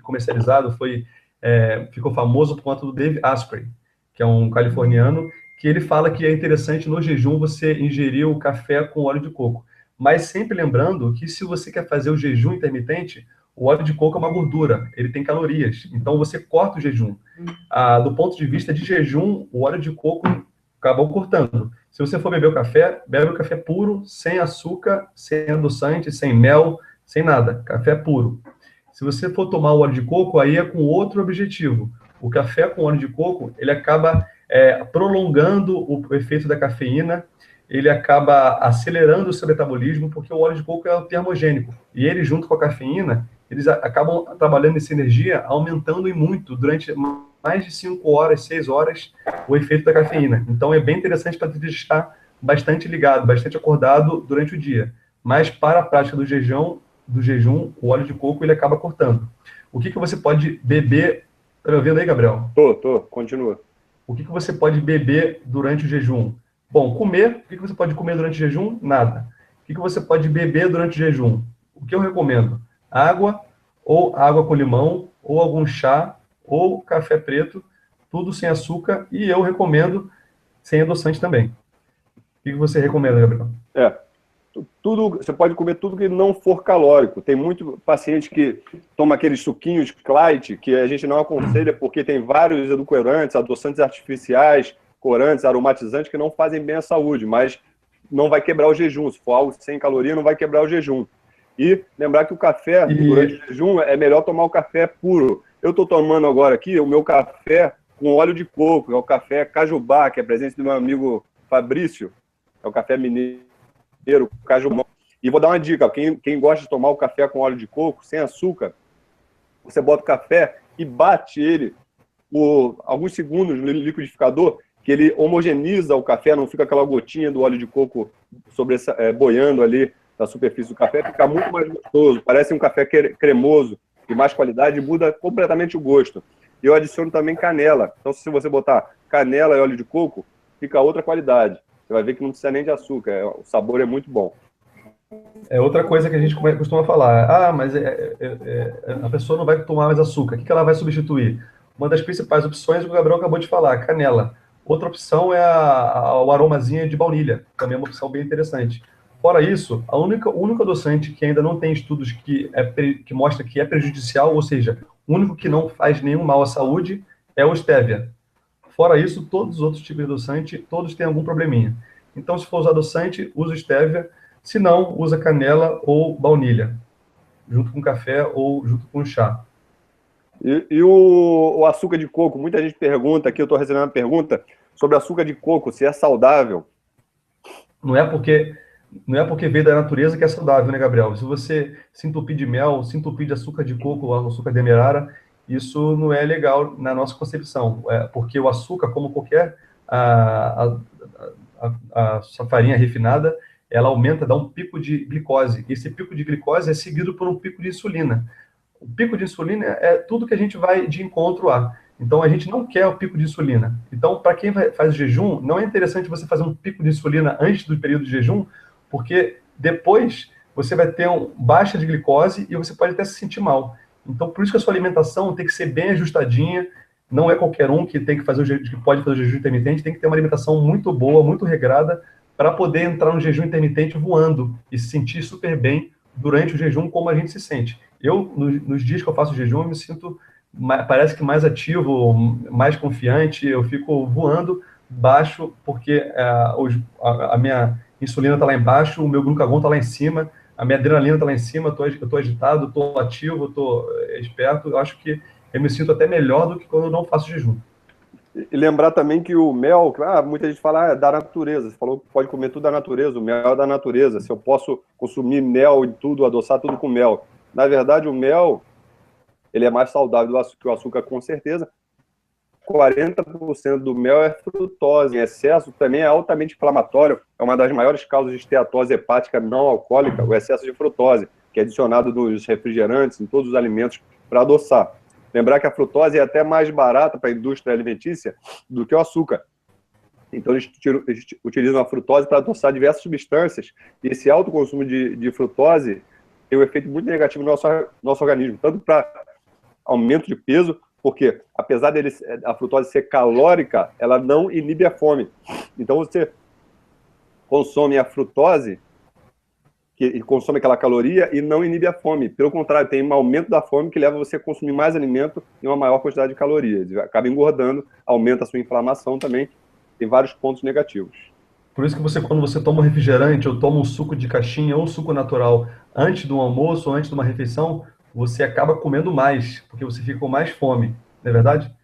comercializado ficou famoso por conta do Dave Asprey, que é um californiano, que ele fala que é interessante no jejum você ingerir o café com óleo de coco. Mas sempre lembrando que se você quer fazer o jejum intermitente, o óleo de coco é uma gordura, ele tem calorias, então você corta o jejum. Do ponto de vista de jejum, o óleo de coco acabou cortando. Se você for beber o café, bebe o café puro, sem açúcar, sem adoçante, sem mel, sem nada, café puro. Se você for tomar o óleo de coco, aí é com outro objetivo. O café com óleo de coco, ele acaba prolongando o efeito da cafeína, ele acaba acelerando o seu metabolismo, porque o óleo de coco é o termogênico. E ele, junto com a cafeína, eles acabam trabalhando essa energia, aumentando e muito, durante mais de 5 horas, 6 horas, o efeito da cafeína. Então, é bem interessante para te deixar bastante ligado, bastante acordado durante o dia. Mas, para a prática do jejum, o óleo de coco, ele acaba cortando. O que você pode beber... Tá me ouvindo aí, Gabriel? Tô, continua. O que você pode beber durante o jejum? Bom, comer, o que você pode comer durante o jejum? Nada. O que você pode beber durante o jejum? O que eu recomendo? Água, ou água com limão, ou algum chá, ou café preto, tudo sem açúcar, e eu recomendo sem adoçante também. O que você recomenda, Gabriel? Você pode comer tudo que não for calórico. Tem muito paciente que toma aqueles suquinhos Clyde, que a gente não aconselha porque tem vários edulcorantes, adoçantes artificiais, corantes, aromatizantes que não fazem bem à saúde, mas não vai quebrar o jejum. Se for algo sem caloria, não vai quebrar o jejum. E lembrar que o café, durante o jejum, é melhor tomar o café puro. Eu estou tomando agora aqui o meu café com óleo de coco, é o café Cajubá, que é a presença do meu amigo Fabrício, é o café mineiro, Cajubá. E vou dar uma dica, quem gosta de tomar o café com óleo de coco, sem açúcar, você bota o café e bate ele por alguns segundos no liquidificador, que ele homogeniza o café, não fica aquela gotinha do óleo de coco boiando ali na superfície do café, fica muito mais gostoso, parece um café cremoso, de mais qualidade, muda completamente o gosto. E eu adiciono também canela. Então, se você botar canela e óleo de coco, fica outra qualidade. Você vai ver que não precisa nem de açúcar, o sabor é muito bom. É outra coisa que a gente costuma falar. Mas a pessoa não vai tomar mais açúcar. O que ela vai substituir? Uma das principais opções, o Gabriel acabou de falar, canela. Outra opção é o aromazinho de baunilha, também é uma opção bem interessante. Fora isso, o único adoçante que ainda não tem estudos que mostra que é prejudicial, ou seja, o único que não faz nenhum mal à saúde, é o stevia. Fora isso, todos os outros tipos de adoçante, todos têm algum probleminha. Então, se for usar adoçante, usa stevia. Se não, usa canela ou baunilha, junto com café ou junto com chá. E o açúcar de coco? Muita gente pergunta, aqui eu estou recebendo uma pergunta, sobre açúcar de coco, se é saudável. Não é porque veio da natureza que é saudável, né, Gabriel? Se você se entupir de mel, se entupir de açúcar de coco ou açúcar demerara, isso não é legal na nossa concepção, porque o açúcar, como qualquer a farinha refinada, ela aumenta, dá um pico de glicose. Esse pico de glicose é seguido por um pico de insulina. O pico de insulina é tudo que a gente vai de encontro a. Então, a gente não quer o pico de insulina. Então, para quem faz jejum, não é interessante você fazer um pico de insulina antes do período de jejum, porque depois você vai ter baixa de glicose e você pode até se sentir mal. Então, por isso que a sua alimentação tem que ser bem ajustadinha. Não é qualquer um que pode fazer o jejum intermitente, tem que ter uma alimentação muito boa, muito regrada, para poder entrar no jejum intermitente voando e se sentir super bem durante o jejum, como a gente se sente. Eu, nos dias que eu faço jejum, eu me sinto, parece que mais ativo, mais confiante, eu fico voando baixo, porque a minha insulina está lá embaixo, o meu glucagon está lá em cima, a minha adrenalina está lá em cima, eu estou agitado, estou ativo, estou esperto, eu acho que eu me sinto até melhor do que quando eu não faço jejum. E lembrar também que o mel, muita gente fala, é da natureza. Você falou que pode comer tudo da natureza, o mel é da natureza. Se eu posso consumir mel e tudo, adoçar tudo com mel. Na verdade, o mel, ele é mais saudável que o açúcar, com certeza. 40% do mel é frutose. Em excesso também é altamente inflamatório. É uma das maiores causas de esteatose hepática não alcoólica, o excesso de frutose, que é adicionado nos refrigerantes, em todos os alimentos, para adoçar. Lembrar que a frutose é até mais barata para a indústria alimentícia do que o açúcar. Então, eles utilizam a frutose para adoçar diversas substâncias. E esse alto consumo de frutose tem um efeito muito negativo no nosso organismo, tanto para aumento de peso, porque apesar a frutose ser calórica, ela não inibe a fome. Então você consome a frutose, que consome aquela caloria e não inibe a fome. Pelo contrário, tem um aumento da fome que leva você a consumir mais alimento e uma maior quantidade de calorias. Acaba engordando, aumenta a sua inflamação também, tem vários pontos negativos. Por isso que quando você toma um refrigerante ou toma um suco de caixinha ou suco natural antes do almoço ou antes de uma refeição, você acaba comendo mais, porque você fica com mais fome, não é verdade?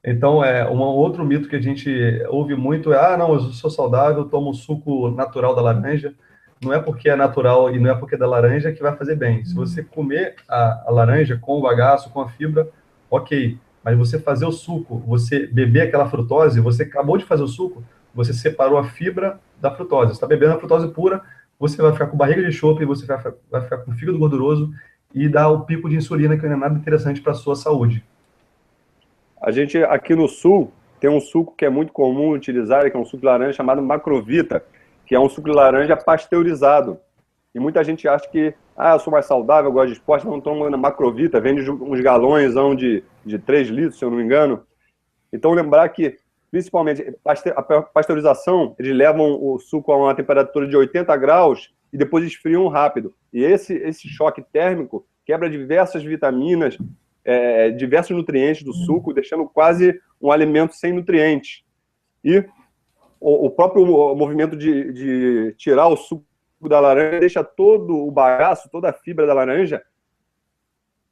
Então, um outro mito que a gente ouve muito é, não, eu sou saudável, eu tomo suco natural da laranja. Não é porque é natural e não é porque é da laranja que vai fazer bem. Se você comer a laranja com o bagaço, com a fibra, ok. Mas você fazer o suco, você beber aquela frutose, você acabou de fazer o suco, você separou a fibra da frutose. Você está bebendo a frutose pura, você vai ficar com barriga de chope, você vai ficar com fígado gorduroso e dá o pico de insulina, que não é nada interessante para a sua saúde. A gente, aqui no Sul, tem um suco que é muito comum utilizar, que é um suco de laranja chamado Macrovita, que é um suco de laranja pasteurizado. E muita gente acha que, eu sou mais saudável, eu gosto de esporte, não tomo Macrovita, vende uns galões de 3 litros, se eu não me engano. Então, lembrar que, principalmente, a pasteurização, eles levam o suco a uma temperatura de 80 graus e depois esfriam rápido. E esse choque térmico quebra diversas vitaminas, diversos nutrientes do suco, deixando quase um alimento sem nutrientes. E o próprio movimento de tirar o suco da laranja deixa todo o bagaço, toda a fibra da laranja,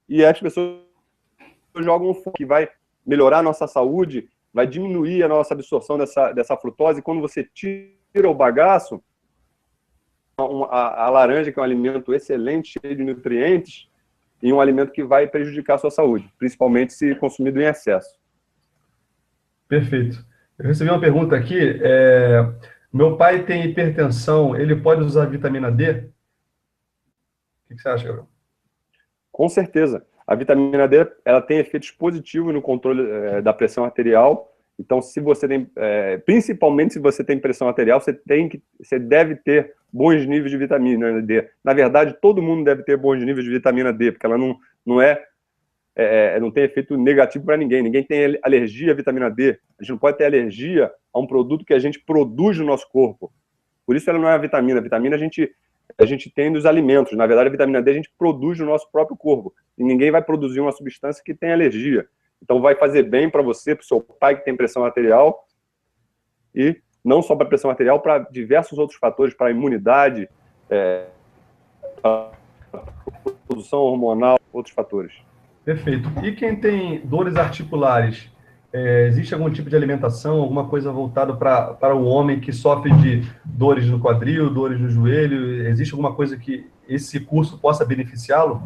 e as pessoas jogam um fogo que vai melhorar a nossa saúde, vai diminuir a nossa absorção dessa frutose. E quando você tira o bagaço, a laranja, que é um alimento excelente, cheio de nutrientes, e um alimento que vai prejudicar a sua saúde, principalmente se consumido em excesso. Perfeito. Eu recebi uma pergunta aqui. Meu pai tem hipertensão, ele pode usar vitamina D? O que você acha, Gabriel? Com certeza. A vitamina D, ela tem efeitos positivos no controle da pressão arterial. Então, se você tem, principalmente se você tem pressão arterial, você deve ter bons níveis de vitamina D. Na verdade, todo mundo deve ter bons níveis de vitamina D, porque ela não tem efeito negativo para ninguém. Ninguém tem alergia à vitamina D. A gente não pode ter alergia a um produto que a gente produz no nosso corpo. Por isso ela não é a vitamina. A vitamina a gente tem nos alimentos. Na verdade, a vitamina D a gente produz no nosso próprio corpo. E ninguém vai produzir uma substância que tem alergia. Então vai fazer bem para você, para o seu pai que tem pressão arterial, e não só para pressão arterial, para diversos outros fatores, para a imunidade, para a produção hormonal, outros fatores. Perfeito. E quem tem dores articulares, existe algum tipo de alimentação, alguma coisa voltada para o homem que sofre de dores no quadril, dores no joelho? Existe alguma coisa que esse curso possa beneficiá-lo?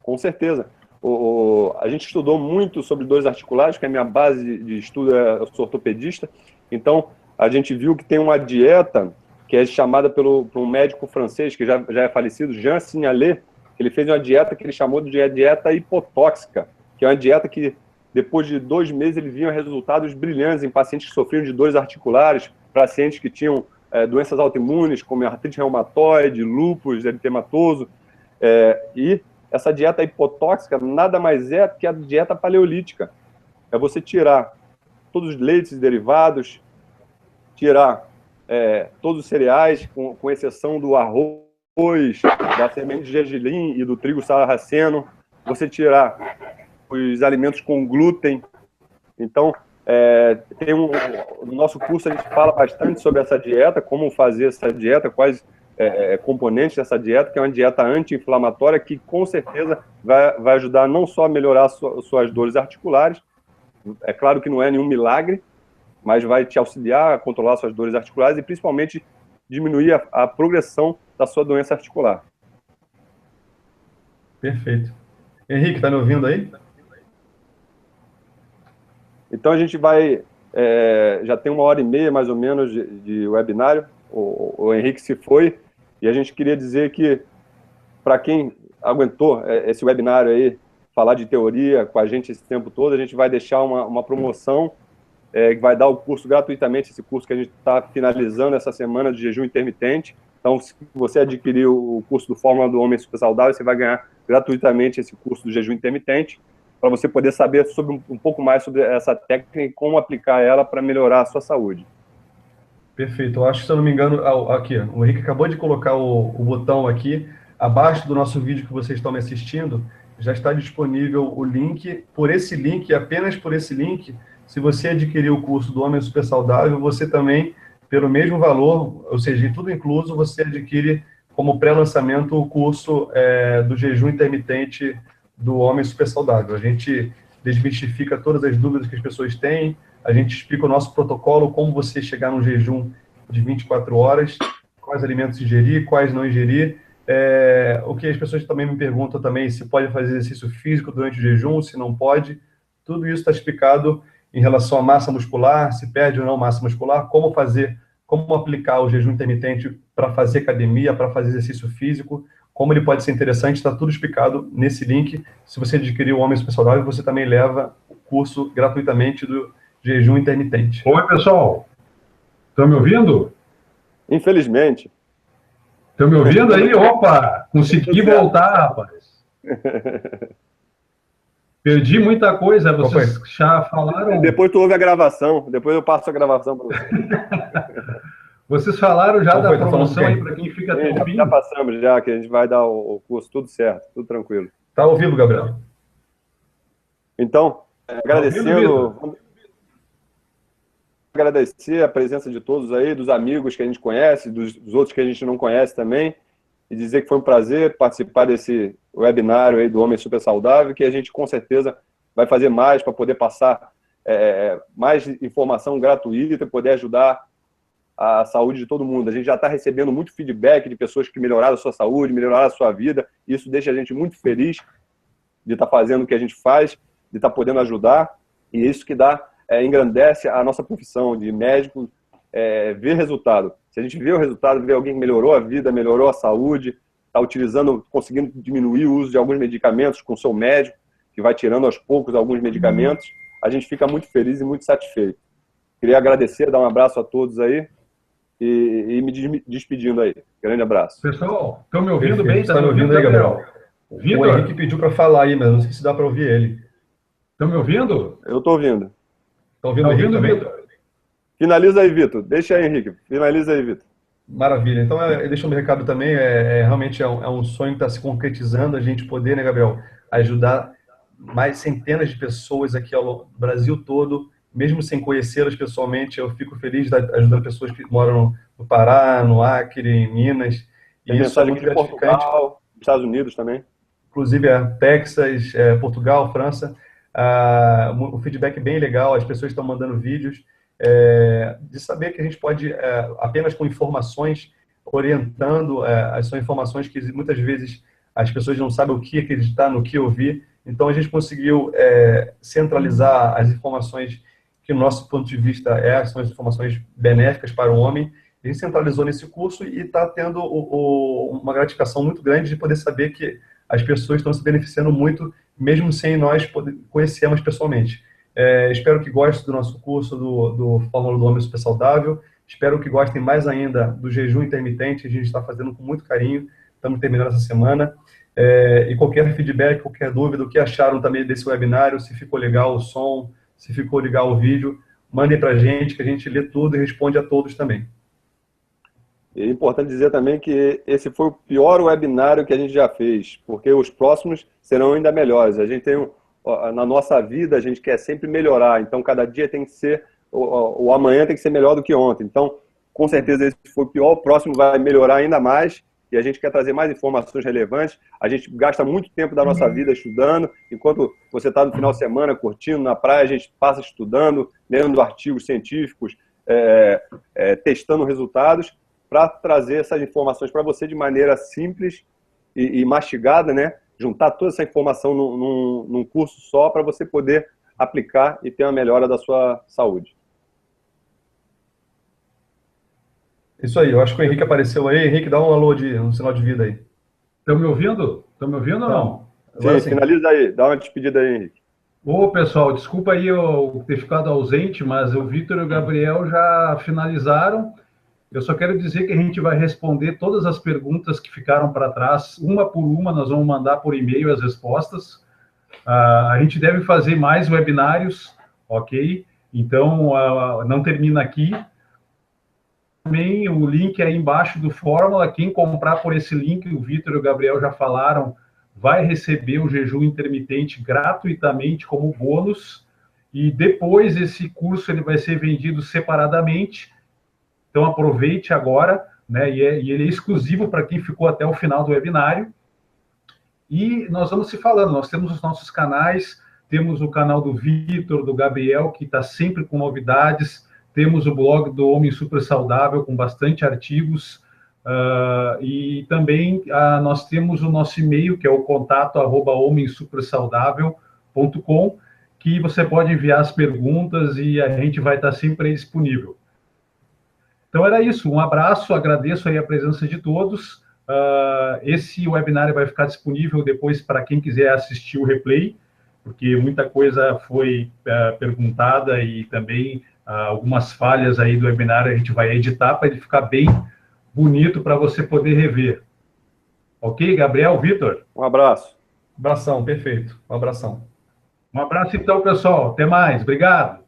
Com certeza. A gente estudou muito sobre dores articulares, que é a minha base de estudo, eu sou ortopedista. Então, a gente viu que tem uma dieta que é chamada por um médico francês, que já é falecido, Jean Signalet. Ele fez uma dieta que ele chamou de dieta hipotóxica, que é uma dieta que, depois de 2 meses, ele via resultados brilhantes em pacientes que sofriam de dores articulares, pacientes que tinham doenças autoimunes, como artrite reumatoide, lúpus eritematoso. E essa dieta hipotóxica nada mais é que a dieta paleolítica. É você tirar todos os leites derivados, tirar todos os cereais, com exceção do arroz, da semente de gergelim e do trigo sarraceno, você tirar os alimentos com glúten. Então, no nosso curso a gente fala bastante sobre essa dieta, como fazer essa dieta, quais componentes dessa dieta, que é uma dieta anti-inflamatória que com certeza vai ajudar não só a melhorar suas dores articulares, é claro que não é nenhum milagre, mas vai te auxiliar a controlar suas dores articulares e principalmente diminuir a progressão da sua doença articular. Perfeito. Henrique, está me ouvindo aí? Então a gente vai, já tem 1h30 mais ou menos de webinário, o Henrique se foi, e a gente queria dizer que, para quem aguentou esse webinário aí, falar de teoria com a gente esse tempo todo, a gente vai deixar uma promoção que vai dar o curso gratuitamente, esse curso que a gente está finalizando essa semana de jejum intermitente. Então, se você adquirir o curso do Fórmula do Homem Super Saudável, você vai ganhar gratuitamente esse curso do jejum intermitente, para você poder saber sobre um pouco mais sobre essa técnica e como aplicar ela para melhorar a sua saúde. Perfeito. Eu acho que, se eu não me engano, aqui, o Henrique acabou de colocar o botão aqui, abaixo do nosso vídeo que vocês estão me assistindo, já está disponível o link. Por esse link, apenas por esse link, se você adquirir o curso do Homem Super Saudável, você também, pelo mesmo valor, ou seja, tudo incluso, você adquire como pré-lançamento o curso do jejum intermitente do Homem Super Saudável. A gente desmistifica todas as dúvidas que as pessoas têm, a gente explica o nosso protocolo, como você chegar num jejum de 24 horas, quais alimentos ingerir, quais não ingerir. O que as pessoas também me perguntam também, se pode fazer exercício físico durante o jejum, se não pode. Tudo isso está explicado em relação à massa muscular, se perde ou não massa muscular, como fazer, como aplicar o jejum intermitente para fazer academia, para fazer exercício físico, como ele pode ser interessante, está tudo explicado nesse link. Se você adquirir o Homem Super Saudável, você também leva o curso gratuitamente do jejum intermitente. Oi, pessoal. Estão me ouvindo? Infelizmente. Estão me ouvindo aí? Opa! Consegui voltar, rapaz. Perdi muita coisa, vocês já falaram... Depois tu ouve a gravação, depois eu passo a gravação para você. Vocês falaram já da promoção aí para quem fica até o fim? Já passamos, já, que a gente vai dar o curso tudo certo, tudo tranquilo. Tá ouvindo, Gabriel? Então, agradecendo... Agradecer a presença de todos aí, dos amigos que a gente conhece, dos outros que a gente não conhece também, e dizer que foi um prazer participar desse webinário aí do Homem Super Saudável, que a gente com certeza vai fazer mais para poder passar mais informação gratuita e poder ajudar a saúde de todo mundo. A gente já está recebendo muito feedback de pessoas que melhoraram a sua saúde, melhoraram a sua vida, e isso deixa a gente muito feliz de estar fazendo o que a gente faz, de estar podendo ajudar, e é isso que engrandece a nossa profissão de médico, ver resultado. Se a gente vê o resultado, vê alguém que melhorou a vida, melhorou a saúde, está utilizando, conseguindo diminuir o uso de alguns medicamentos com o seu médico, que vai tirando aos poucos alguns medicamentos, a gente fica muito feliz e muito satisfeito. Queria agradecer, dar um abraço a todos aí e me despedindo aí. Grande abraço. Pessoal, estão me ouvindo bem? Está me ouvindo aí, Gabriel? Vitor? O Henrique pediu para falar aí, mas não sei se dá para ouvir ele. Estão me ouvindo? Eu estou ouvindo. Estão ouvindo o Henrique também? Vitor? Finaliza aí, Vitor. Deixa aí, Henrique. Finaliza aí, Vitor. Maravilha. Então, deixa um recado também. Realmente é um sonho que está se concretizando, a gente poder, né, Gabriel, ajudar mais centenas de pessoas aqui ao Brasil todo, mesmo sem conhecê-las pessoalmente. Eu fico feliz de estar ajudando pessoas que moram no Pará, no Acre, em Minas. E isso é muito gratificante. Portugal, Estados Unidos também. Inclusive, Texas, Portugal, França. O feedback é bem legal, as pessoas estão mandando vídeos, de saber que a gente pode, apenas com informações, orientando, são informações que muitas vezes as pessoas não sabem o que acreditar, no que ouvir. Então, a gente conseguiu centralizar as informações que, no nosso ponto de vista, são as informações benéficas para o homem. A gente centralizou nesse curso e está tendo uma gratificação muito grande de poder saber que as pessoas estão se beneficiando muito, mesmo sem nós conhecermos pessoalmente. Espero que gostem do nosso curso do Fórmula do Homem Super Saudável. Espero que gostem mais ainda do jejum intermitente, a gente está fazendo com muito carinho. Estamos terminando essa semana. E qualquer feedback, qualquer dúvida, o que acharam também desse webinário, se ficou legal o som, se ficou legal o vídeo, mandem para a gente, que a gente lê tudo e responde a todos também. É importante dizer também que esse foi o pior webinário que a gente já fez, porque os próximos serão ainda melhores. A gente tem, na nossa vida, a gente quer sempre melhorar, então cada dia tem que ser, o amanhã tem que ser melhor do que ontem. Então, com certeza esse foi o pior, o próximo vai melhorar ainda mais, e a gente quer trazer mais informações relevantes. A gente gasta muito tempo da nossa vida estudando, enquanto você está no final de semana curtindo na praia, a gente passa estudando, lendo artigos científicos, testando resultados, para trazer essas informações para você de maneira simples e mastigada, né? Juntar toda essa informação num curso só para você poder aplicar e ter uma melhora da sua saúde. Isso aí, eu acho que o Henrique apareceu aí. Henrique, dá um alô, um sinal de vida aí. Estão me ouvindo? Estão me ouvindo ou não? Sim, finaliza aí, dá uma despedida aí, Henrique. Pessoal, desculpa aí eu ter ficado ausente, mas o Vitor e o Gabriel já finalizaram. Eu só quero dizer que a gente vai responder todas as perguntas que ficaram para trás, uma por uma, nós vamos mandar por e-mail as respostas. A gente deve fazer mais webinários, ok? Então, não termina aqui. Também o link aí embaixo do Fórmula, quem comprar por esse link, o Vitor e o Gabriel já falaram, vai receber o jejum intermitente gratuitamente como bônus, e depois esse curso ele vai ser vendido separadamente, então aproveite agora, né? E ele é exclusivo para quem ficou até o final do webinário. E nós vamos se falando, nós temos os nossos canais, temos o canal do Vitor, do Gabriel, que está sempre com novidades, temos o blog do Homem Super Saudável, com bastante artigos, e também nós temos o nosso e-mail, que é o contato@homensupersaudável.com, que você pode enviar as perguntas e a gente vai estar sempre disponível. Então era isso, um abraço, agradeço aí a presença de todos. Esse webinário vai ficar disponível depois para quem quiser assistir o replay, porque muita coisa foi perguntada e também algumas falhas aí do webinário a gente vai editar para ele ficar bem bonito para você poder rever. Ok, Gabriel, Vitor? Um abraço. Abração, perfeito. Um abração. Um abraço então, pessoal. Até mais. Obrigado.